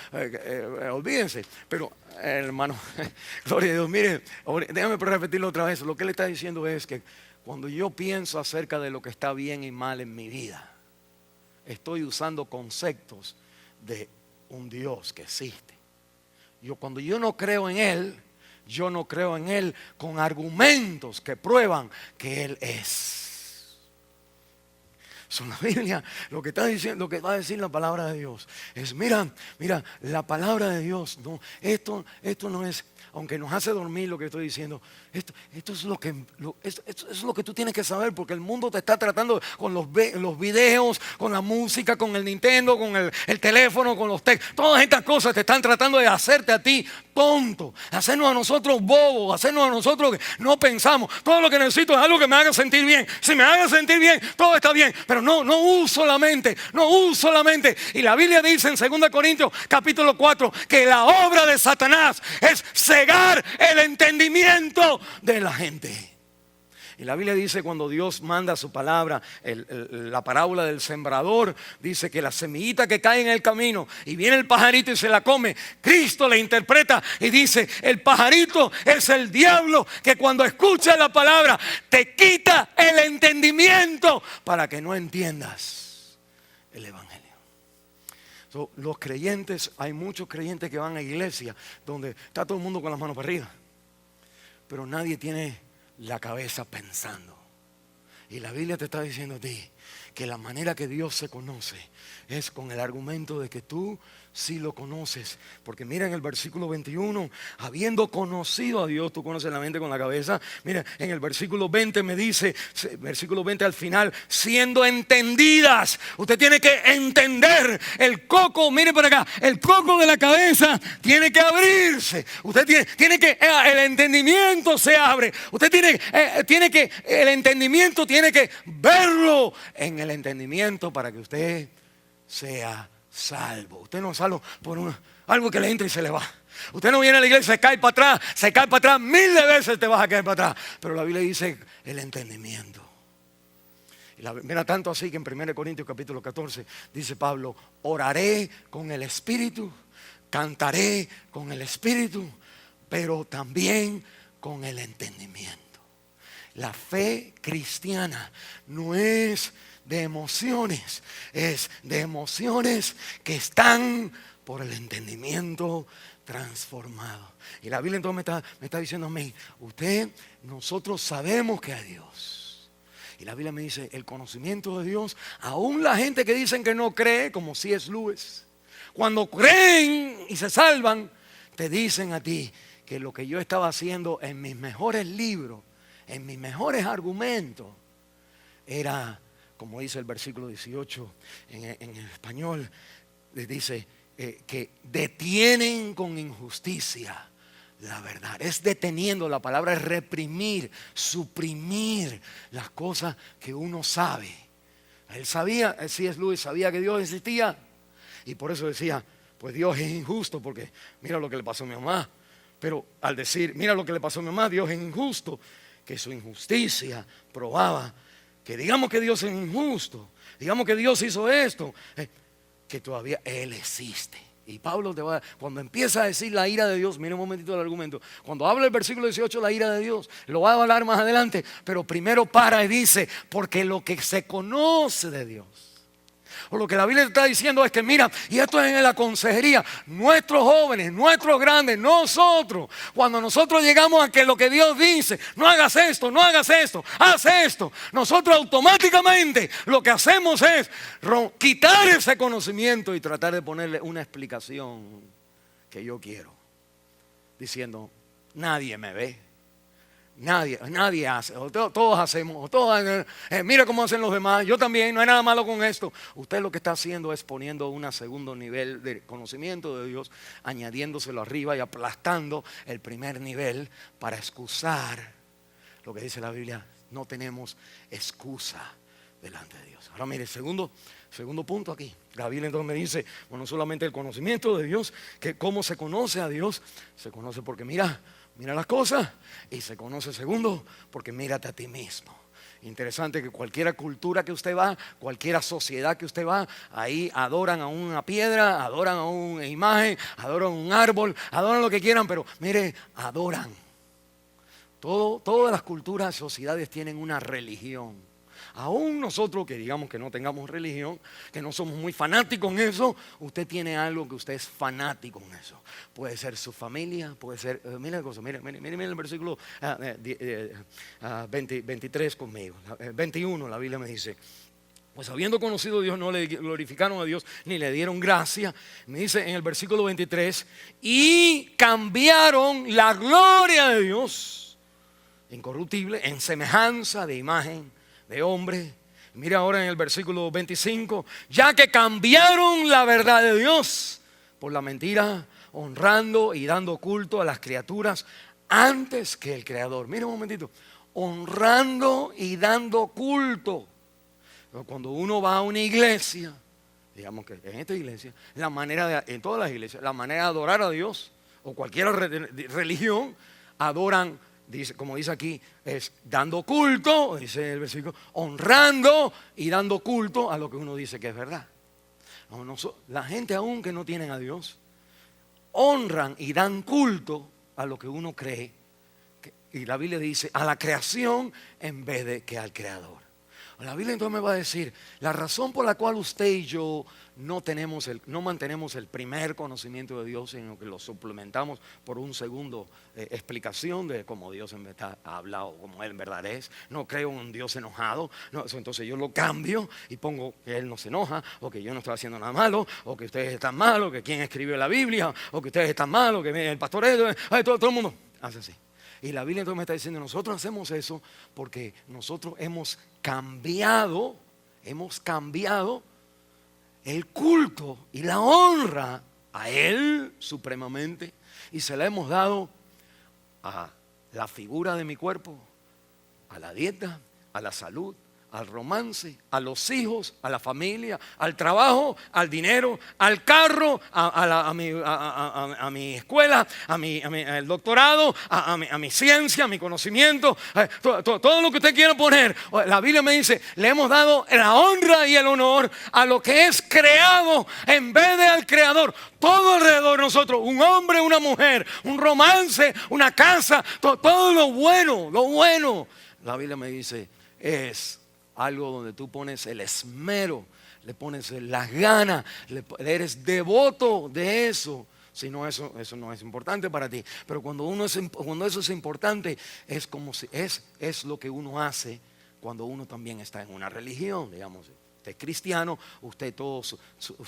olvídense. Pero hermano, gloria a Dios. Mire, déjame repetirlo otra vez. Lo que él está diciendo es que cuando yo pienso acerca de lo que está bien y mal en mi vida, estoy usando conceptos de un Dios que existe. Cuando yo no creo en Él, yo no creo en Él con argumentos que prueban que Él es. La Biblia lo que está diciendo, lo que va a decir la palabra de Dios es, mira, la palabra de Dios, no, esto no es, aunque nos hace dormir lo que estoy diciendo, esto es lo que tú tienes que saber, porque el mundo te está tratando con los videos, con la música, con el Nintendo, con el teléfono, con los textos. Todas estas cosas te están tratando de hacerte a ti tonto, hacernos a nosotros bobos, hacernos a nosotros que no pensamos. Todo lo que necesito es algo que me haga sentir bien. Si me haga sentir bien, todo está bien. Pero no uso la mente. Y la Biblia dice en 2 Corintios capítulo 4 que la obra de Satanás es cegar el entendimiento de la gente. Y la Biblia dice, cuando Dios manda su palabra, la parábola del sembrador, dice que la semillita que cae en el camino y viene el pajarito y se la come, Cristo le interpreta y dice, el pajarito es el diablo que cuando escucha la palabra te quita el entendimiento para que no entiendas el evangelio. Los creyentes, hay muchos creyentes que van a iglesia donde está todo el mundo con las manos para arriba, pero nadie tiene la cabeza pensando. Y la Biblia te está diciendo a ti que la manera que Dios se conoce es con el argumento de que tú sí lo conoces. Porque mira en el versículo 21, habiendo conocido a Dios, tú conoces la mente con la cabeza. Mira, en el versículo 20 me dice, versículo 20 al final, siendo entendidas. Usted tiene que entender el coco, mire por acá, el coco de la cabeza tiene que abrirse. Usted tiene que, el entendimiento se abre. Usted tiene que, el entendimiento tiene que verlo en el entendimiento para que usted sea salvo. Usted no es salvo por algo que le entra y se le va. Usted no viene a la iglesia, se cae para atrás, 1000 de veces te vas a caer para atrás. Pero la Biblia dice el entendimiento. Mira, tanto así que en 1 Corintios capítulo 14 dice Pablo: oraré con el Espíritu, cantaré con el Espíritu, pero también con el entendimiento. La fe cristiana no es de emociones, es de emociones que están por el entendimiento transformado. Y la Biblia entonces me está diciendo a mí: nosotros sabemos que hay Dios. Y la Biblia me dice, el conocimiento de Dios, aún la gente que dicen que no cree, como C.S. Lewis, cuando creen y se salvan, te dicen a ti que lo que yo estaba haciendo en mis mejores libros, en mis mejores argumentos, era, como dice el versículo 18 en español, dice que detienen con injusticia la verdad. Es deteniendo, la palabra es reprimir, suprimir las cosas que uno sabe. Él sabía, C.S. Lewis sabía que Dios existía, y por eso decía, pues Dios es injusto, porque mira lo que le pasó a mi mamá. Pero al decir, mira lo que le pasó a mi mamá, Dios es injusto, que su injusticia probaba que digamos que Dios es injusto, digamos que Dios hizo esto, que todavía Él existe. Y Pablo cuando empieza a decir la ira de Dios, mira un momentito el argumento, cuando habla el versículo 18, la ira de Dios, lo va a hablar más adelante, pero primero para y dice, porque lo que se conoce de Dios, o lo que la Biblia está diciendo es que mira, y esto es en la consejería, nuestros jóvenes, nuestros grandes, nosotros, cuando nosotros llegamos a que lo que Dios dice, no hagas esto, haz esto, nosotros automáticamente lo que hacemos es quitar ese conocimiento y tratar de ponerle una explicación que yo quiero, diciendo, nadie me ve. Nadie hace, o todos hacemos, o todos, mira cómo hacen los demás, yo también, no hay nada malo con esto. Usted lo que está haciendo es poniendo un segundo nivel de conocimiento de Dios, añadiéndoselo arriba y aplastando el primer nivel para excusar lo que dice la Biblia. No tenemos excusa delante de Dios. Ahora mire, segundo punto aquí. La Biblia entonces me dice, bueno, no solamente el conocimiento de Dios, que cómo se conoce a Dios, se conoce porque mira las cosas, y se conoce segundo porque mírate a ti mismo. Interesante que cualquier cultura que usted va, cualquier sociedad que usted va, ahí adoran a una piedra, adoran a una imagen, adoran a un árbol, adoran lo que quieran, pero mire, adoran. Todas las culturas, sociedades tienen una religión. Aún nosotros que digamos que no tengamos religión, que no somos muy fanáticos en eso, usted tiene algo que usted es fanático en eso. Puede ser su familia, puede ser, mira la cosa, mira el versículo 23 conmigo, 21 la Biblia me dice, pues habiendo conocido a Dios no le glorificaron a Dios ni le dieron gracia. Me dice en el versículo 23, y cambiaron la gloria de Dios incorruptible en semejanza de imagen de hombre. Mira ahora en el versículo 25, ya que cambiaron la verdad de Dios por la mentira, honrando y dando culto a las criaturas antes que el Creador. Mira un momentito, honrando y dando culto. Cuando uno va a una iglesia, digamos que en esta iglesia, en todas las iglesias, la manera de adorar a Dios o cualquier religión, adoran, dice, como dice aquí, es dando culto, dice el versículo, honrando y dando culto a lo que uno dice que es verdad. La gente aún que no tienen a Dios, honran y dan culto a lo que uno cree, y la Biblia dice a la creación en vez de que al Creador. La Biblia entonces me va a decir la razón por la cual usted y yo no mantenemos el primer conocimiento de Dios, sino que lo suplementamos por un segundo explicación de cómo Dios ha hablado, como Él en verdad es. No creo en un Dios enojado, no, entonces yo lo cambio y pongo que Él no se enoja, o que yo no estoy haciendo nada malo, o que ustedes están malos, que quien escribió la Biblia, o que ustedes están malos, que el pastor todo el mundo hace así. Y la Biblia entonces me está diciendo, nosotros hacemos eso porque nosotros hemos cambiado el culto y la honra a Él supremamente, y se la hemos dado a la figura de mi cuerpo, a la dieta, a la salud, al romance, a los hijos, a la familia, al trabajo, al dinero, al carro, a mi escuela, al doctorado, a mi ciencia, a mi conocimiento, todo lo que usted quiera poner. La Biblia me dice, le hemos dado la honra y el honor a lo que es creado en vez de al creador. Todo alrededor de nosotros, un hombre, una mujer, un romance, una casa, todo lo bueno. La Biblia me dice, es algo donde tú pones el esmero, le pones las ganas, eres devoto de eso. Si no, eso no es importante para ti. Pero cuando eso es importante, es como si es lo que uno hace cuando uno también está en una religión, digamos. Usted es cristiano, usted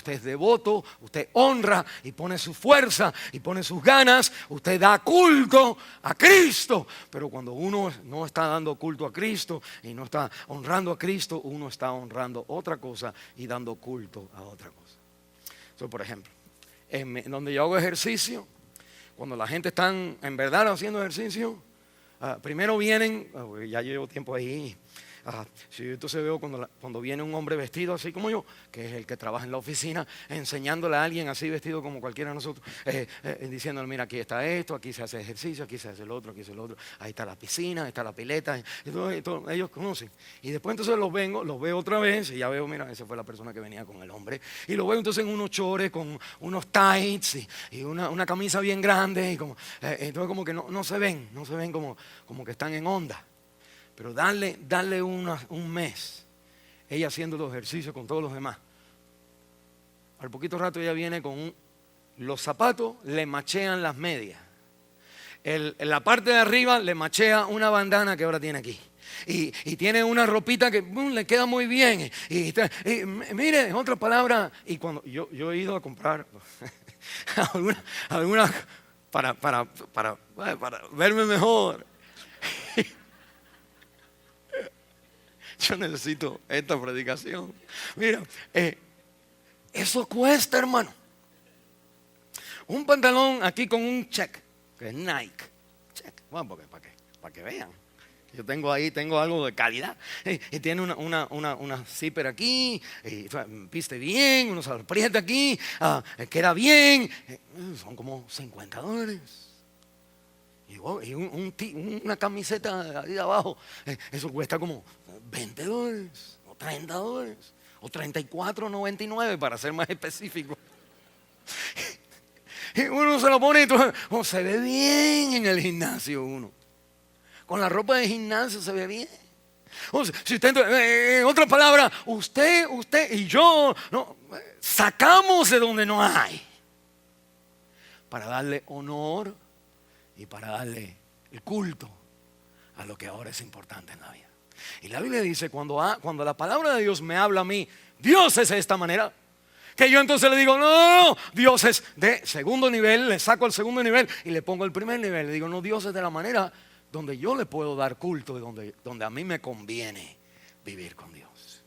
es devoto, usted honra y pone su fuerza y pone sus ganas, usted da culto a Cristo. Pero cuando uno no está dando culto a Cristo y no está honrando a Cristo, uno está honrando otra cosa y dando culto a otra cosa. Por ejemplo, donde yo hago ejercicio, cuando la gente está en verdad haciendo ejercicio, primero vienen, ya llevo tiempo ahí. Si yo entonces veo cuando viene un hombre vestido así como yo, que es el que trabaja en la oficina, enseñándole a alguien así vestido como cualquiera de nosotros, diciéndole, mira, aquí está esto, aquí se hace ejercicio, aquí se hace el otro, aquí se hace el otro, ahí está la piscina, ahí está la pileta, y todo, ellos conocen. Y después entonces los veo otra vez y ya veo, mira, esa fue la persona que venía con el hombre, y lo veo entonces en unos chores con unos tights y una camisa bien grande, y entonces como que no se ven como que están en onda. Pero darle un mes, ella haciendo los ejercicios con todos los demás. Al poquito rato ella viene con los zapatos, le machean las medias. En la parte de arriba le machea una bandana que ahora tiene aquí. Y tiene una ropita que le queda muy bien. Y mire, en otras palabras, y cuando yo he ido a comprar algunas para verme mejor. Yo necesito esta predicación. Mira, eso cuesta, hermano. Un pantalón aquí con un check, que es Nike. Check. Bueno, para que vean. Yo tengo algo de calidad. Y tiene una zipper aquí, y viste bien, uno se lo aprieta aquí, queda bien. Son como $50. Y una camiseta ahí abajo, eso cuesta como $20 o $30 o $34.99 para ser más específico. Y uno se lo pone y se ve bien en el gimnasio uno. Con la ropa de gimnasio se ve bien. O sea, si usted, en otras palabras, usted y yo sacamos de donde no hay para darle honor y para darle el culto a lo que ahora es importante en la vida. Y la Biblia dice, cuando la palabra de Dios me habla a mí, Dios es de esta manera, que yo entonces le digo, no, Dios es de segundo nivel, le saco el segundo nivel y le pongo el primer nivel. Le digo, no, Dios es de la manera donde yo le puedo dar culto y donde a mí me conviene vivir con Dios.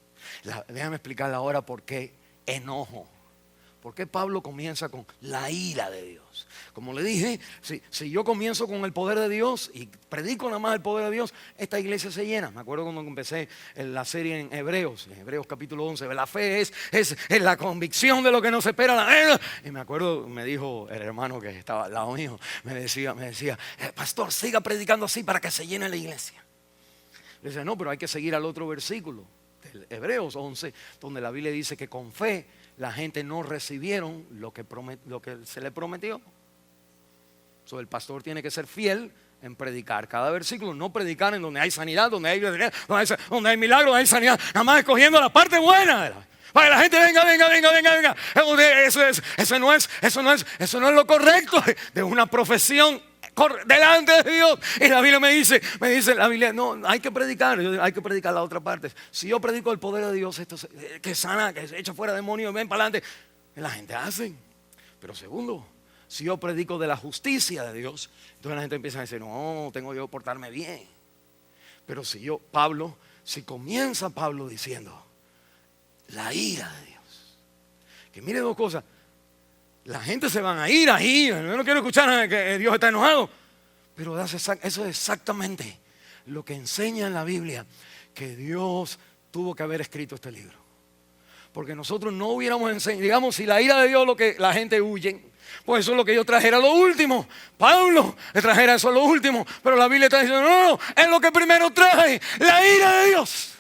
Déjame explicarle ahora por qué enojo. ¿Por qué Pablo comienza con la ira de Dios? Como le dije, si yo comienzo con el poder de Dios y predico nada más el poder de Dios, esta iglesia se llena. Me acuerdo cuando empecé la serie en Hebreos capítulo 11. La fe es la convicción de lo que no se espera. Y me acuerdo, me dijo el hermano que estaba al lado mío, me decía, pastor, siga predicando así para que se llene la iglesia. Le decía, no, pero hay que seguir al otro versículo del Hebreos 11, donde la Biblia dice que con fe la gente no recibieron lo que se le prometió. El pastor tiene que ser fiel en predicar cada versículo, no predicar en donde hay sanidad, donde hay milagro, donde hay sanidad, nada más escogiendo la parte buena. Para que la gente venga. Eso no es lo correcto de una profesión delante de Dios. Y la Biblia me dice la Biblia, no, hay que predicar la otra parte. Si yo predico el poder de Dios, esto que sana, que se echa fuera demonios, ven para adelante, la gente hace. Pero segundo, si yo predico de la justicia de Dios, entonces la gente empieza a decir, no, tengo yo que portarme bien. Pero si comienza Pablo diciendo la ira de Dios, que mire dos cosas. La gente se van a ir ahí. Yo no quiero escuchar que Dios está enojado. Pero eso es exactamente lo que enseña en la Biblia. Que Dios tuvo que haber escrito este libro. Porque nosotros no hubiéramos enseñado, digamos, si la ira de Dios es lo que la gente huye, pues eso es lo que yo trajera lo último. Pablo le trajera eso a lo último. Pero la Biblia está diciendo, no, es lo que primero trae, la ira de Dios.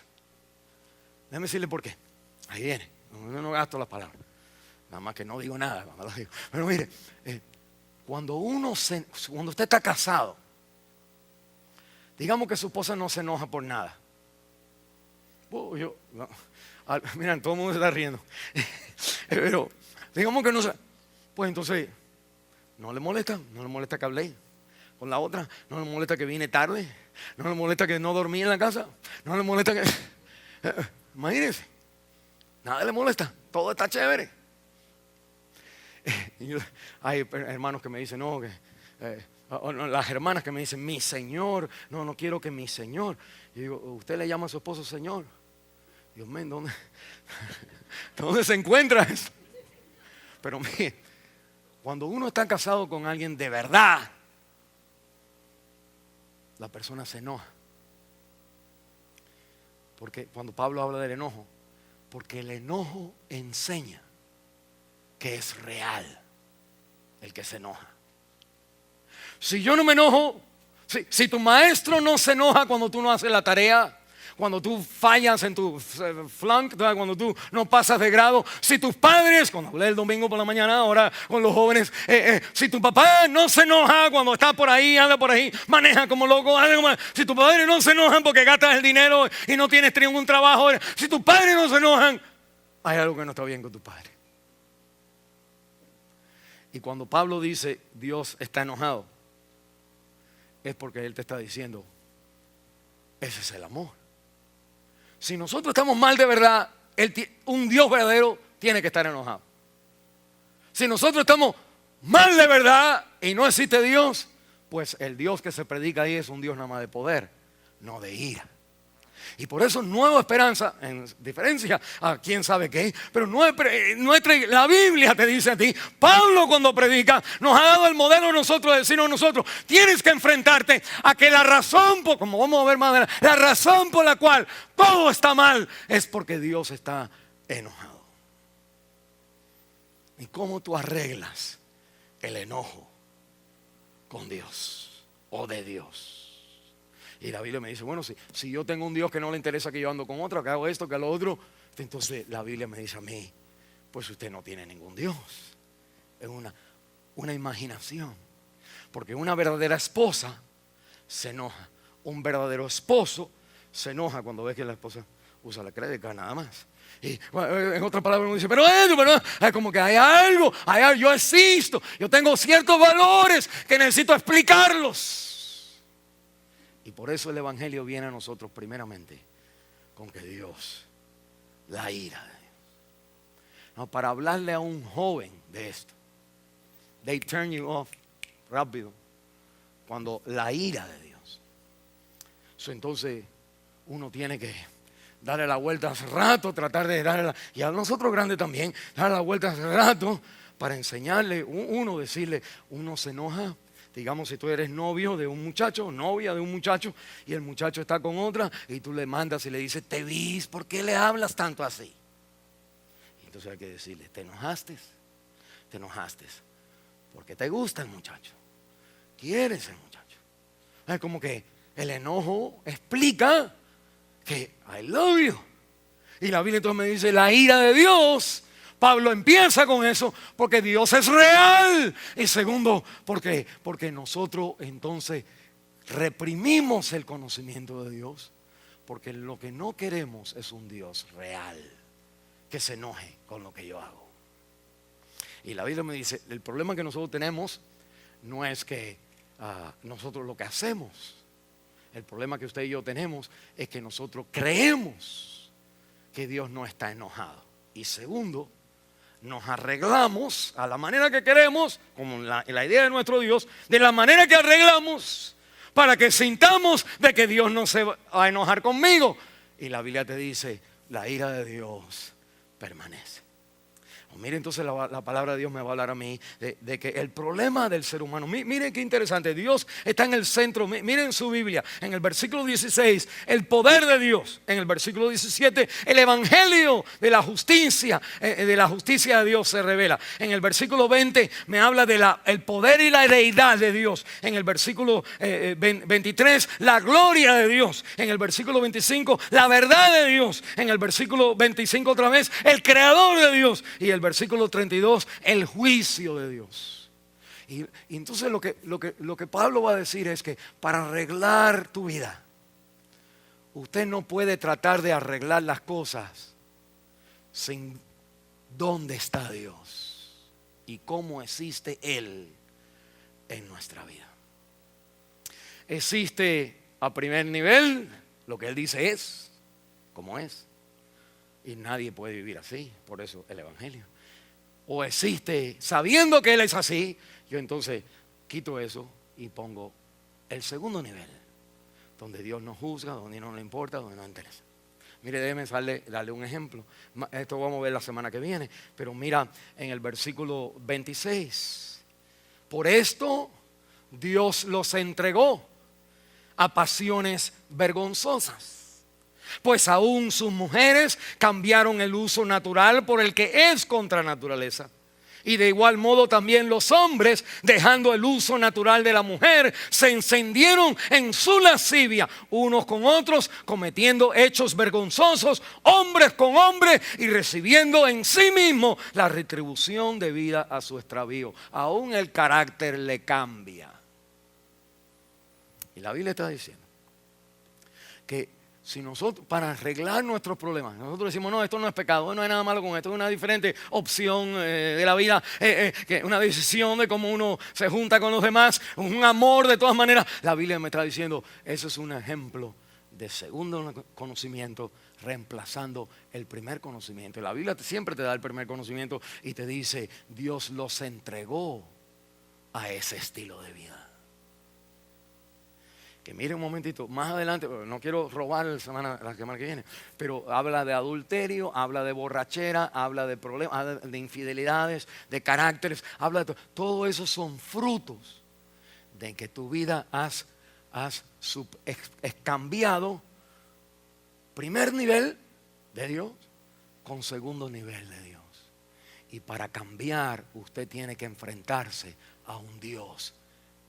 Déjame decirle por qué. Ahí viene, no gasto las palabras. Nada más que no digo nada, mamá lo digo. Pero mire, cuando usted está casado, digamos que su esposa no se enoja por nada. Miren, todo el mundo se está riendo. Pero digamos que no se... Pues entonces, no le molesta que hablé con la otra, no le molesta que vine tarde, no le molesta que no dormí en la casa, no le molesta que... Imagínense, nada le molesta, todo está chévere. Hay hermanos que me dicen, no, las hermanas que me dicen, mi Señor, no quiero que mi Señor. Y digo, ¿usted le llama a su esposo Señor? Dios mío, ¿dónde se encuentra eso? Pero mire, cuando uno está casado con alguien de verdad, la persona se enoja. Porque cuando Pablo habla del enojo, porque el enojo enseña que es real el que se enoja. Si yo no me enojo, si tu maestro no se enoja cuando tú no haces la tarea, cuando tú fallas en tu flunk, cuando tú no pasas de grado, si tus padres, cuando hablé el domingo por la mañana, ahora con los jóvenes, si tu papá no se enoja cuando está por ahí, anda por ahí, maneja como loco, si tus padres no se enojan porque gastas el dinero y no tienes ningún trabajo, si tus padres no se enojan, hay algo que no está bien con tu padre. Y cuando Pablo dice Dios está enojado, es porque Él te está diciendo, ese es el amor. Si nosotros estamos mal de verdad, un Dios verdadero tiene que estar enojado. Si nosotros estamos mal de verdad y no existe Dios, pues el Dios que se predica ahí es un Dios nada más de poder, no de ira. Y por eso Nueva Esperanza, en diferencia a quién sabe qué, pero la Biblia te dice a ti, Pablo cuando predica nos ha dado el modelo a nosotros, de decirnos a nosotros, tienes que enfrentarte a que la razón, como vamos a ver más adelante, la razón por la cual todo está mal es porque Dios está enojado. ¿Y cómo tú arreglas el enojo con Dios o de Dios? Y la Biblia me dice, bueno, si yo tengo un Dios que no le interesa que yo ando con otro, que hago esto, que lo otro, entonces la Biblia me dice a mí, pues usted no tiene ningún Dios. Es una imaginación. Porque una verdadera esposa se enoja. Un verdadero esposo se enoja cuando ve que la esposa usa la crédito nada más. Y en otras palabras uno dice, pero es como que hay algo, yo existo, yo tengo ciertos valores que necesito explicarlos. Y por eso el Evangelio viene a nosotros primeramente con que Dios, la ira de Dios. No, para hablarle a un joven de esto, they turn you off rápido cuando la ira de Dios. Entonces uno tiene que darle la vuelta hace rato, tratar de darle y a nosotros grandes también, darle la vuelta hace rato para enseñarle, decirle, uno se enoja. Digamos, si tú eres novio de un muchacho, novia de un muchacho, y el muchacho está con otra, y tú le mandas y le dices, te vi, ¿por qué le hablas tanto así? Y entonces hay que decirle, ¿te enojaste? Te enojaste porque te gusta el muchacho, quieres el muchacho. Es como que el enojo explica que I love you. Y la Biblia entonces me dice, la ira de Dios. Pablo empieza con eso porque Dios es real. Y segundo, porque nosotros entonces reprimimos el conocimiento de Dios. Porque lo que no queremos es un Dios real que se enoje con lo que yo hago. Y la Biblia me dice, el problema que nosotros tenemos no es que nosotros lo que hacemos. El problema que usted y yo tenemos es que nosotros creemos que Dios no está enojado. Y segundo, nos arreglamos a la manera que queremos, como la idea de nuestro Dios, de la manera que arreglamos para que sintamos de que Dios no se va a enojar conmigo. Y la Biblia te dice, la ira de Dios permanece. Mire, entonces la palabra de Dios me va a hablar a mí de que el problema del ser humano, miren qué interesante, Dios está en el centro. Miren su Biblia, en el versículo 16, el poder de Dios. En el versículo 17, el evangelio de la justicia de Dios se revela. En el versículo 20 me habla del poder y la deidad de Dios. En el versículo 23, la gloria de Dios. En el versículo 25, la verdad de Dios. En el versículo 25 otra vez, el creador de Dios. Y el versículo 32, el juicio de Dios. Y entonces lo que Pablo va a decir es que para arreglar tu vida, usted no puede tratar de arreglar las cosas sin dónde está Dios y cómo existe Él en nuestra vida. Existe a primer nivel lo que Él dice es, como es. Y nadie puede vivir así, por eso el evangelio. O existe sabiendo que Él es así, yo entonces quito eso y pongo el segundo nivel, donde Dios no juzga, donde no le importa, donde no le interesa. Mire, déjeme darle un ejemplo. Esto vamos a ver la semana que viene, pero mira en el versículo 26. Por esto Dios los entregó a pasiones vergonzosas. Pues aún sus mujeres cambiaron el uso natural por el que es contra naturaleza. Y de igual modo también los hombres, dejando el uso natural de la mujer, se encendieron en su lascivia unos con otros, cometiendo hechos vergonzosos, hombres con hombres, y recibiendo en sí mismo la retribución debida a su extravío. Aún el carácter le cambia. Y la Biblia está diciendo que si nosotros, para arreglar nuestros problemas, nosotros decimos, no, esto no es pecado, no hay nada malo con esto, es una diferente opción de la vida, una decisión de cómo uno se junta con los demás, un amor de todas maneras. La Biblia me está diciendo, eso es un ejemplo de segundo conocimiento reemplazando el primer conocimiento. La Biblia siempre te da el primer conocimiento y te dice, Dios los entregó a ese estilo de vida. Que mire un momentito, más adelante, no quiero robar la semana que viene, pero habla de adulterio, habla de borrachera, habla de problemas, habla de infidelidades, de caracteres, habla de todo eso son frutos de que tu vida has cambiado primer nivel de Dios con segundo nivel de Dios. Y para cambiar usted tiene que enfrentarse a un Dios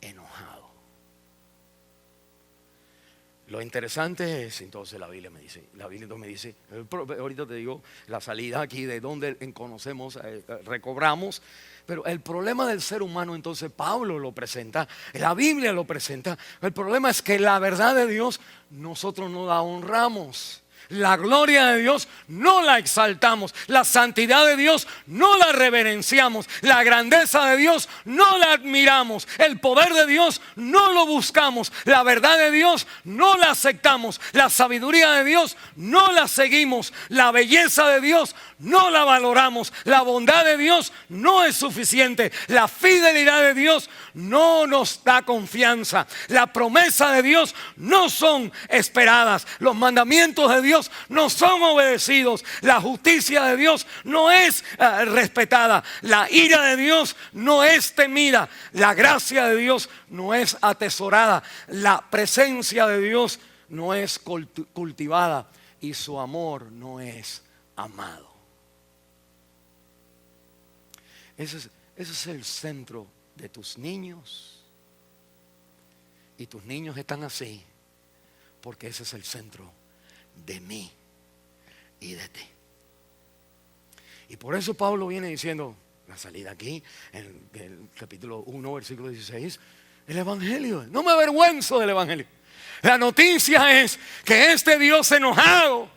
enojado. Lo interesante es, entonces la Biblia entonces me dice, ahorita te digo la salida aquí de donde conocemos, recobramos, pero el problema del ser humano entonces Pablo lo presenta, la Biblia lo presenta. El problema es que la verdad de Dios nosotros no la honramos. La gloria de Dios no la exaltamos, la santidad de Dios no la reverenciamos, la grandeza de Dios no la admiramos, el poder de Dios no lo buscamos, la verdad de Dios no la aceptamos, la sabiduría de Dios no la seguimos, la belleza de Dios no la valoramos, la bondad de Dios no es suficiente, la fidelidad de Dios no nos da confianza, la promesa de Dios no son esperadas, los mandamientos de Dios no son obedecidos, la justicia de Dios no es respetada, la ira de Dios no es temida, la gracia de Dios no es atesorada, la presencia de Dios no es cultivada y su amor no es amado. Ese es el centro de tus niños, y tus niños están así porque ese es el centro de mí y de ti. Y por eso Pablo viene diciendo, la salida aquí, en el capítulo 1, versículo 16, el evangelio, no me avergüenzo del evangelio. La noticia es que este Dios enojado,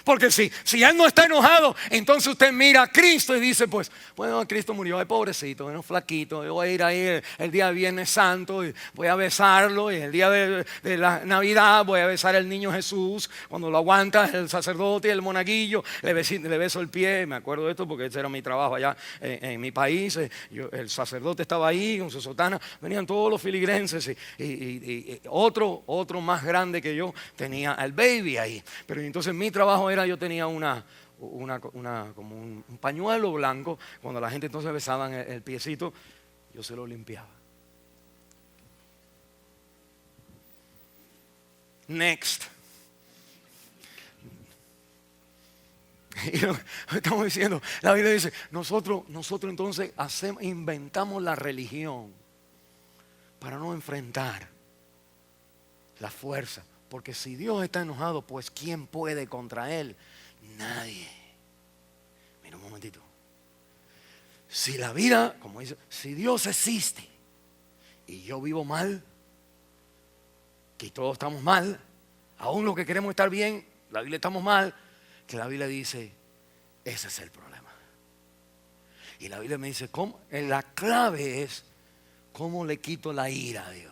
porque si Él no está enojado, entonces usted mira a Cristo y dice, pues, bueno, Cristo murió, ay, pobrecito, bueno, flaquito, yo voy a ir ahí el día de Viernes Santo y voy a besarlo, y el día de la Navidad voy a besar al niño Jesús, cuando lo aguanta el sacerdote y el monaguillo, le beso el pie. Me acuerdo de esto porque ese era mi trabajo allá en mi país. El sacerdote estaba ahí con su sotana, venían todos los filigrenses y otro más grande que yo tenía al baby ahí, pero entonces mi trabajo era, yo tenía una como un pañuelo blanco. Cuando la gente entonces besaban el piecito, yo se lo limpiaba. Next. Y lo estamos diciendo, la Biblia dice, nosotros entonces inventamos la religión para no enfrentar la fuerza. Porque si Dios está enojado, pues ¿quién puede contra Él? Nadie. Mira un momentito. Si la vida, como dice, si Dios existe y yo vivo mal, que todos estamos mal, aún los que queremos estar bien, la Biblia estamos mal, que la Biblia dice, ese es el problema. Y la Biblia me dice, ¿cómo? La clave es cómo le quito la ira a Dios.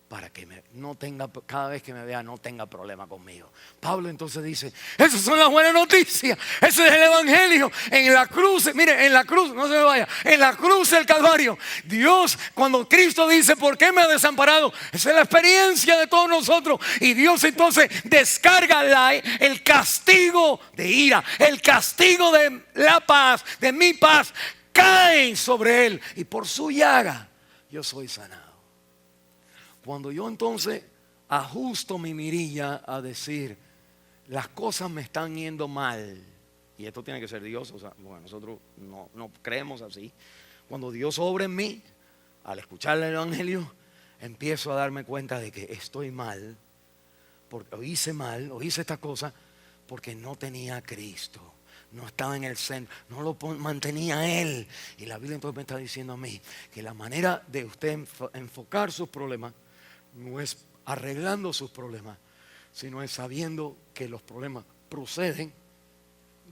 Para que no tenga, cada vez que me vea no tenga problema conmigo. Pablo entonces dice, esas son las buenas noticias. Ese es el evangelio. En la cruz, mire, en la cruz, no se me vaya, en la cruz del Calvario, Dios, cuando Cristo dice, ¿por qué me ha desamparado? Esa es la experiencia de todos nosotros. Y Dios entonces descarga el castigo de ira, el castigo de la paz, de mi paz, cae sobre Él. Y por su llaga yo soy sanado. Cuando yo entonces ajusto mi mirilla a decir, las cosas me están yendo mal, y esto tiene que ser Dios, o sea, bueno, nosotros no creemos así. Cuando Dios obra en mí, al escuchar el evangelio, empiezo a darme cuenta de que estoy mal, porque o hice esta cosa, porque no tenía a Cristo. No estaba en el centro, no lo mantenía Él. Y la Biblia entonces me está diciendo a mí que la manera de usted enfocar sus problemas no es arreglando sus problemas, sino es sabiendo que los problemas proceden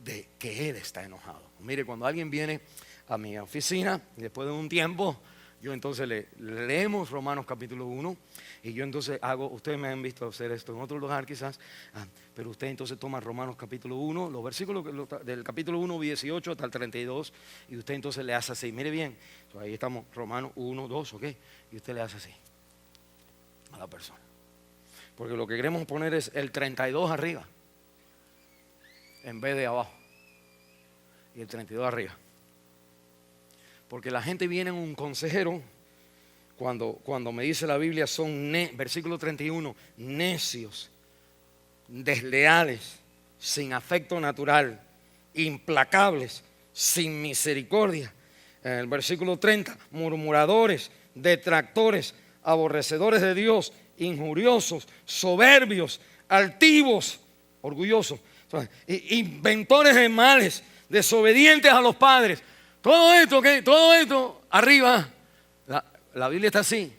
de que Él está enojado. Mire, cuando alguien viene a mi oficina, después de un tiempo, yo entonces le leemos Romanos capítulo 1 y yo entonces ustedes me han visto hacer esto en otro lugar quizás, pero usted entonces toma Romanos capítulo 1, los versículos del capítulo 1, 18 hasta el 32, y usted entonces le hace así, mire bien, ahí estamos, Romanos 1, 2, ok, y usted le hace así a la persona. Porque lo que queremos poner es el 32 arriba en vez de abajo, y el 32 arriba. Porque la gente viene en un consejero cuando me dice la Biblia son, versículo 31, necios, desleales, sin afecto natural, implacables, sin misericordia. En el versículo 30, murmuradores, detractores, aborrecedores de Dios, injuriosos, soberbios, altivos, orgullosos, inventores de males, desobedientes a los padres. Todo esto arriba, la Biblia está así,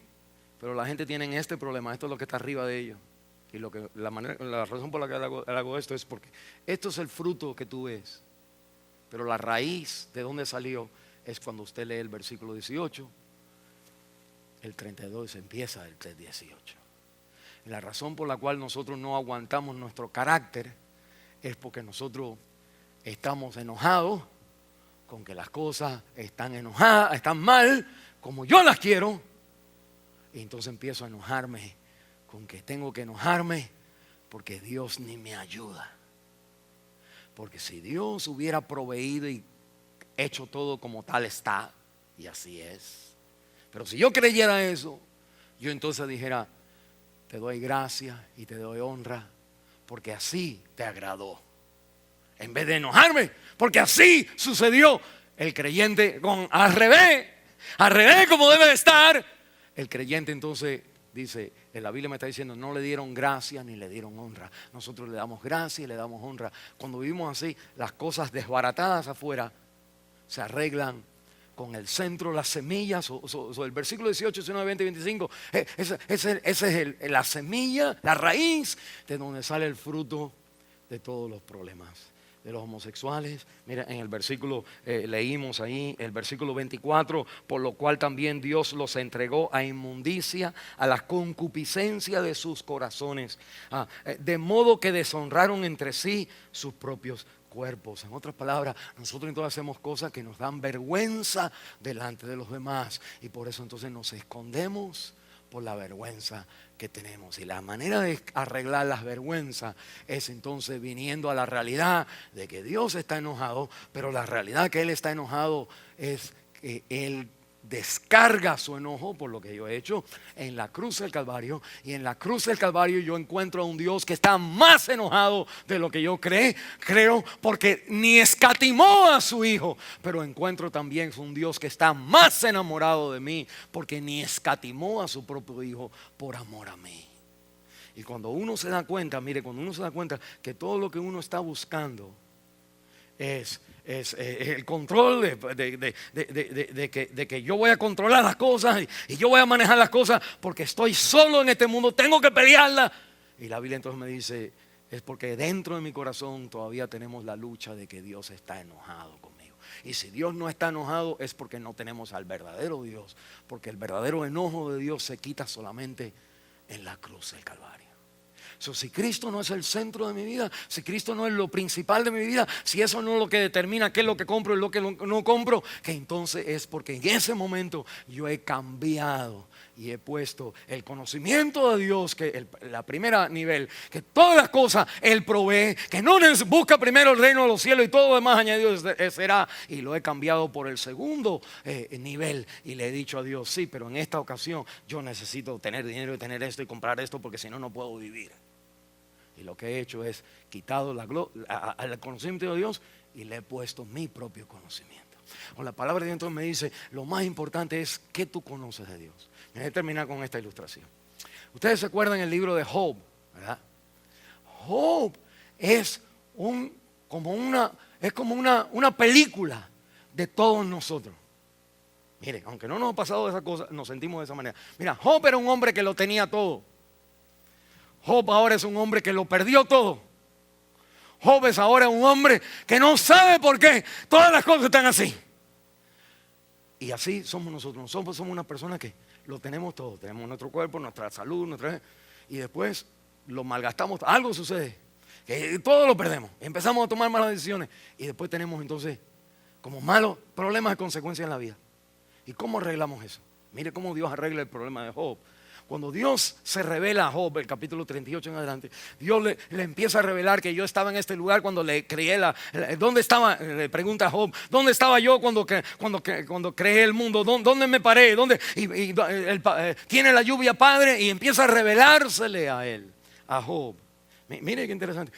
pero la gente tiene este problema. Esto es lo que está arriba de ellos. Y la razón por la que hago esto es porque esto es el fruto que tú ves, pero la raíz de dónde salió es cuando usted lee el versículo 18, el 32 empieza el 18. Y la razón por la cual nosotros no aguantamos nuestro carácter es porque nosotros estamos enojados con que las cosas están mal como yo las quiero, y entonces empiezo a enojarme con que tengo que enojarme porque Dios ni me ayuda. Porque si Dios hubiera proveído y hecho todo como tal está, y así es, pero si yo creyera eso, yo entonces dijera, te doy gracia y te doy honra porque así te agradó, en vez de enojarme porque así sucedió. El creyente al revés como debe de estar. El creyente entonces dice, en la Biblia me está diciendo, no le dieron gracia ni le dieron honra. Nosotros le damos gracia y le damos honra. Cuando vivimos así, las cosas desbaratadas afuera se arreglan con el centro, las semillas, o el versículo 18, 19, 20 y 25. Esa es la semilla, la raíz de donde sale el fruto de todos los problemas. De los homosexuales, mira, en el versículo leímos ahí, el versículo 24, por lo cual también Dios los entregó a inmundicia, a la concupiscencia de sus corazones, de modo que deshonraron entre sí sus propios cuerpos. En otras palabras, nosotros entonces hacemos cosas que nos dan vergüenza delante de los demás, y por eso entonces nos escondemos por la vergüenza que tenemos. Y la manera de arreglar las vergüenzas es entonces viniendo a la realidad de que Dios está enojado, pero la realidad que Él está enojado es que Él descarga su enojo por lo que yo he hecho en la cruz del Calvario. Y en la cruz del Calvario yo encuentro a un Dios que está más enojado de lo que yo creo, porque ni escatimó a su hijo. Pero encuentro también un Dios que está más enamorado de mí, porque ni escatimó a su propio hijo por amor a mí. Y cuando uno se da cuenta, mire, cuando uno se da cuenta que todo lo que uno está buscando es el control de que yo voy a controlar las cosas y yo voy a manejar las cosas porque estoy solo en este mundo, tengo que pelearla. Y la Biblia entonces me dice, es porque dentro de mi corazón todavía tenemos la lucha de que Dios está enojado conmigo. Y si Dios no está enojado es porque no tenemos al verdadero Dios, porque el verdadero enojo de Dios se quita solamente en la cruz del Calvario. Si Cristo no es el centro de mi vida, si Cristo no es lo principal de mi vida, si eso no es lo que determina qué es lo que compro y lo que no compro, que entonces es porque en ese momento yo he cambiado y he puesto el conocimiento de Dios, que la primera nivel, que todas las cosas Él provee, que no busca primero el reino de los cielos y todo lo demás añadido será, y lo he cambiado por el segundo nivel y le he dicho a Dios, sí, pero en esta ocasión yo necesito tener dinero y tener esto y comprar esto porque si no, no puedo vivir. Y lo que he hecho es quitado el conocimiento de Dios y le he puesto mi propio conocimiento. O la palabra de Dios entonces me dice, lo más importante es que tú conoces de Dios. Me voy a terminar con esta ilustración. Ustedes se acuerdan el libro de Job, ¿verdad? Job es como una película de todos nosotros. Miren, aunque no nos ha pasado esa cosa, nos sentimos de esa manera. Mira, Job era un hombre que lo tenía todo. Job ahora es un hombre que lo perdió todo. Job es ahora un hombre que no sabe por qué todas las cosas están así. Y así somos nosotros. Somos una persona que lo tenemos todo. Tenemos nuestro cuerpo, nuestra salud, y después lo malgastamos. Algo sucede, que todo lo perdemos. Empezamos a tomar malas decisiones y después tenemos entonces como malos problemas de consecuencias en la vida. ¿Y cómo arreglamos eso? Mire cómo Dios arregla el problema de Job. Cuando Dios se revela a Job, el capítulo 38 en adelante, Dios le empieza a revelar que yo estaba en este lugar cuando le creé ¿dónde estaba? Le pregunta a Job, ¿dónde estaba yo cuando creé el mundo? ¿Dónde me paré? Tiene la lluvia, Padre, y empieza a revelársele a él, a Job. Mire qué interesante.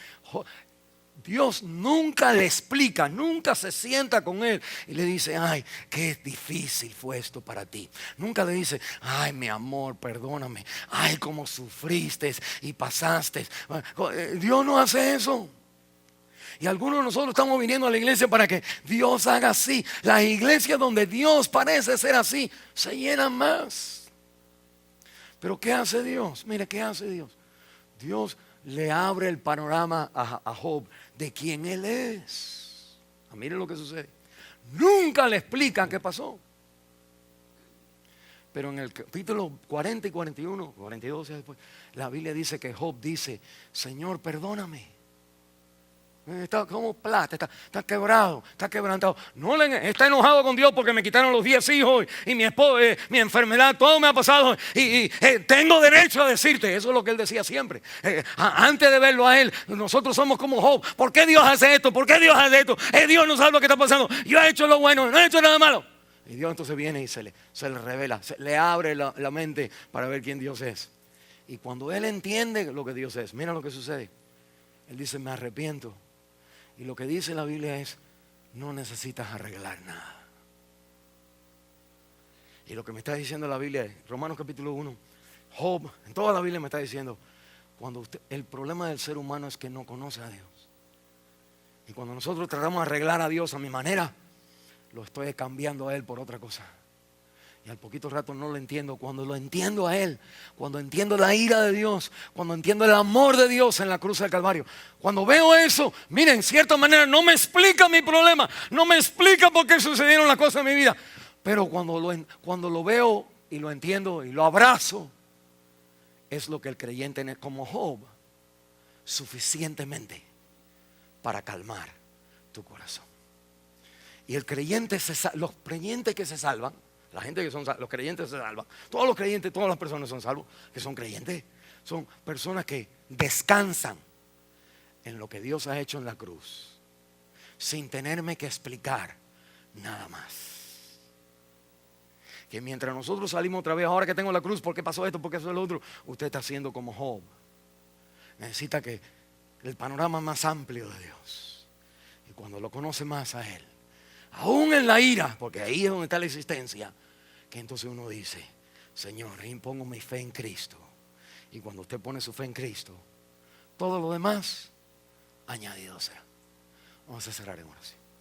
Dios nunca le explica, nunca se sienta con él y le dice, ay, qué difícil fue esto para ti. Nunca le dice, ay, mi amor, perdóname, ay, cómo sufriste y pasaste. Dios no hace eso. Y algunos de nosotros estamos viniendo a la iglesia para que Dios haga así. Las iglesias donde Dios parece ser así se llenan más. Pero ¿qué hace Dios? Mira, ¿qué hace Dios? Dios le abre el panorama a Job de quién él es. Miren lo que sucede. Nunca le explican qué pasó. Pero en el capítulo 40 y 41, 42 después, la Biblia dice que Job dice, Señor, perdóname. Está como plata, está quebrado, está quebrantado. Está enojado con Dios porque me quitaron los 10 hijos y mi esposa, mi enfermedad, todo me ha pasado. Y tengo derecho a decirte, eso es lo que él decía siempre. Antes de verlo a él, nosotros somos como Job. ¿Por qué Dios hace esto? ¿Por qué Dios hace esto? Dios no sabe lo que está pasando. Yo he hecho lo bueno, no he hecho nada malo. Y Dios entonces viene y se le revela, le abre la mente para ver quién Dios es. Y cuando él entiende lo que Dios es, mira lo que sucede. Él dice, me arrepiento. Y lo que dice la Biblia es, no necesitas arreglar nada. Y lo que me está diciendo la Biblia es, Romanos capítulo 1, Job, en toda la Biblia me está diciendo, el problema del ser humano es que no conoce a Dios. Y cuando nosotros tratamos de arreglar a Dios a mi manera, lo estoy cambiando a Él por otra cosa. Y al poquito rato no lo entiendo. Cuando lo entiendo a Él, cuando entiendo la ira de Dios, cuando entiendo el amor de Dios en la cruz del Calvario, cuando veo eso, miren, en cierta manera no me explica mi problema, no me explica por qué sucedieron las cosas en mi vida. Pero cuando lo veo y lo entiendo y lo abrazo, es lo que el creyente, como Job, suficientemente para calmar tu corazón. Y el creyente, los creyentes que se salvan, La gente que son los creyentes se salvan. Todos los creyentes, todas las personas son salvos, que son creyentes. Son personas que descansan en lo que Dios ha hecho en la cruz, sin tenerme que explicar nada más. Que mientras nosotros salimos otra vez, ahora que tengo la cruz, ¿por qué pasó esto? ¿Por qué pasó lo otro? Usted está haciendo como Job. Necesita que el panorama más amplio de Dios. Y cuando lo conoce más a Él, aún en la ira, porque ahí es donde está la existencia, que entonces uno dice, Señor, impongo mi fe en Cristo. Y cuando usted pone su fe en Cristo, todo lo demás añadido será. Vamos a cerrar en oración.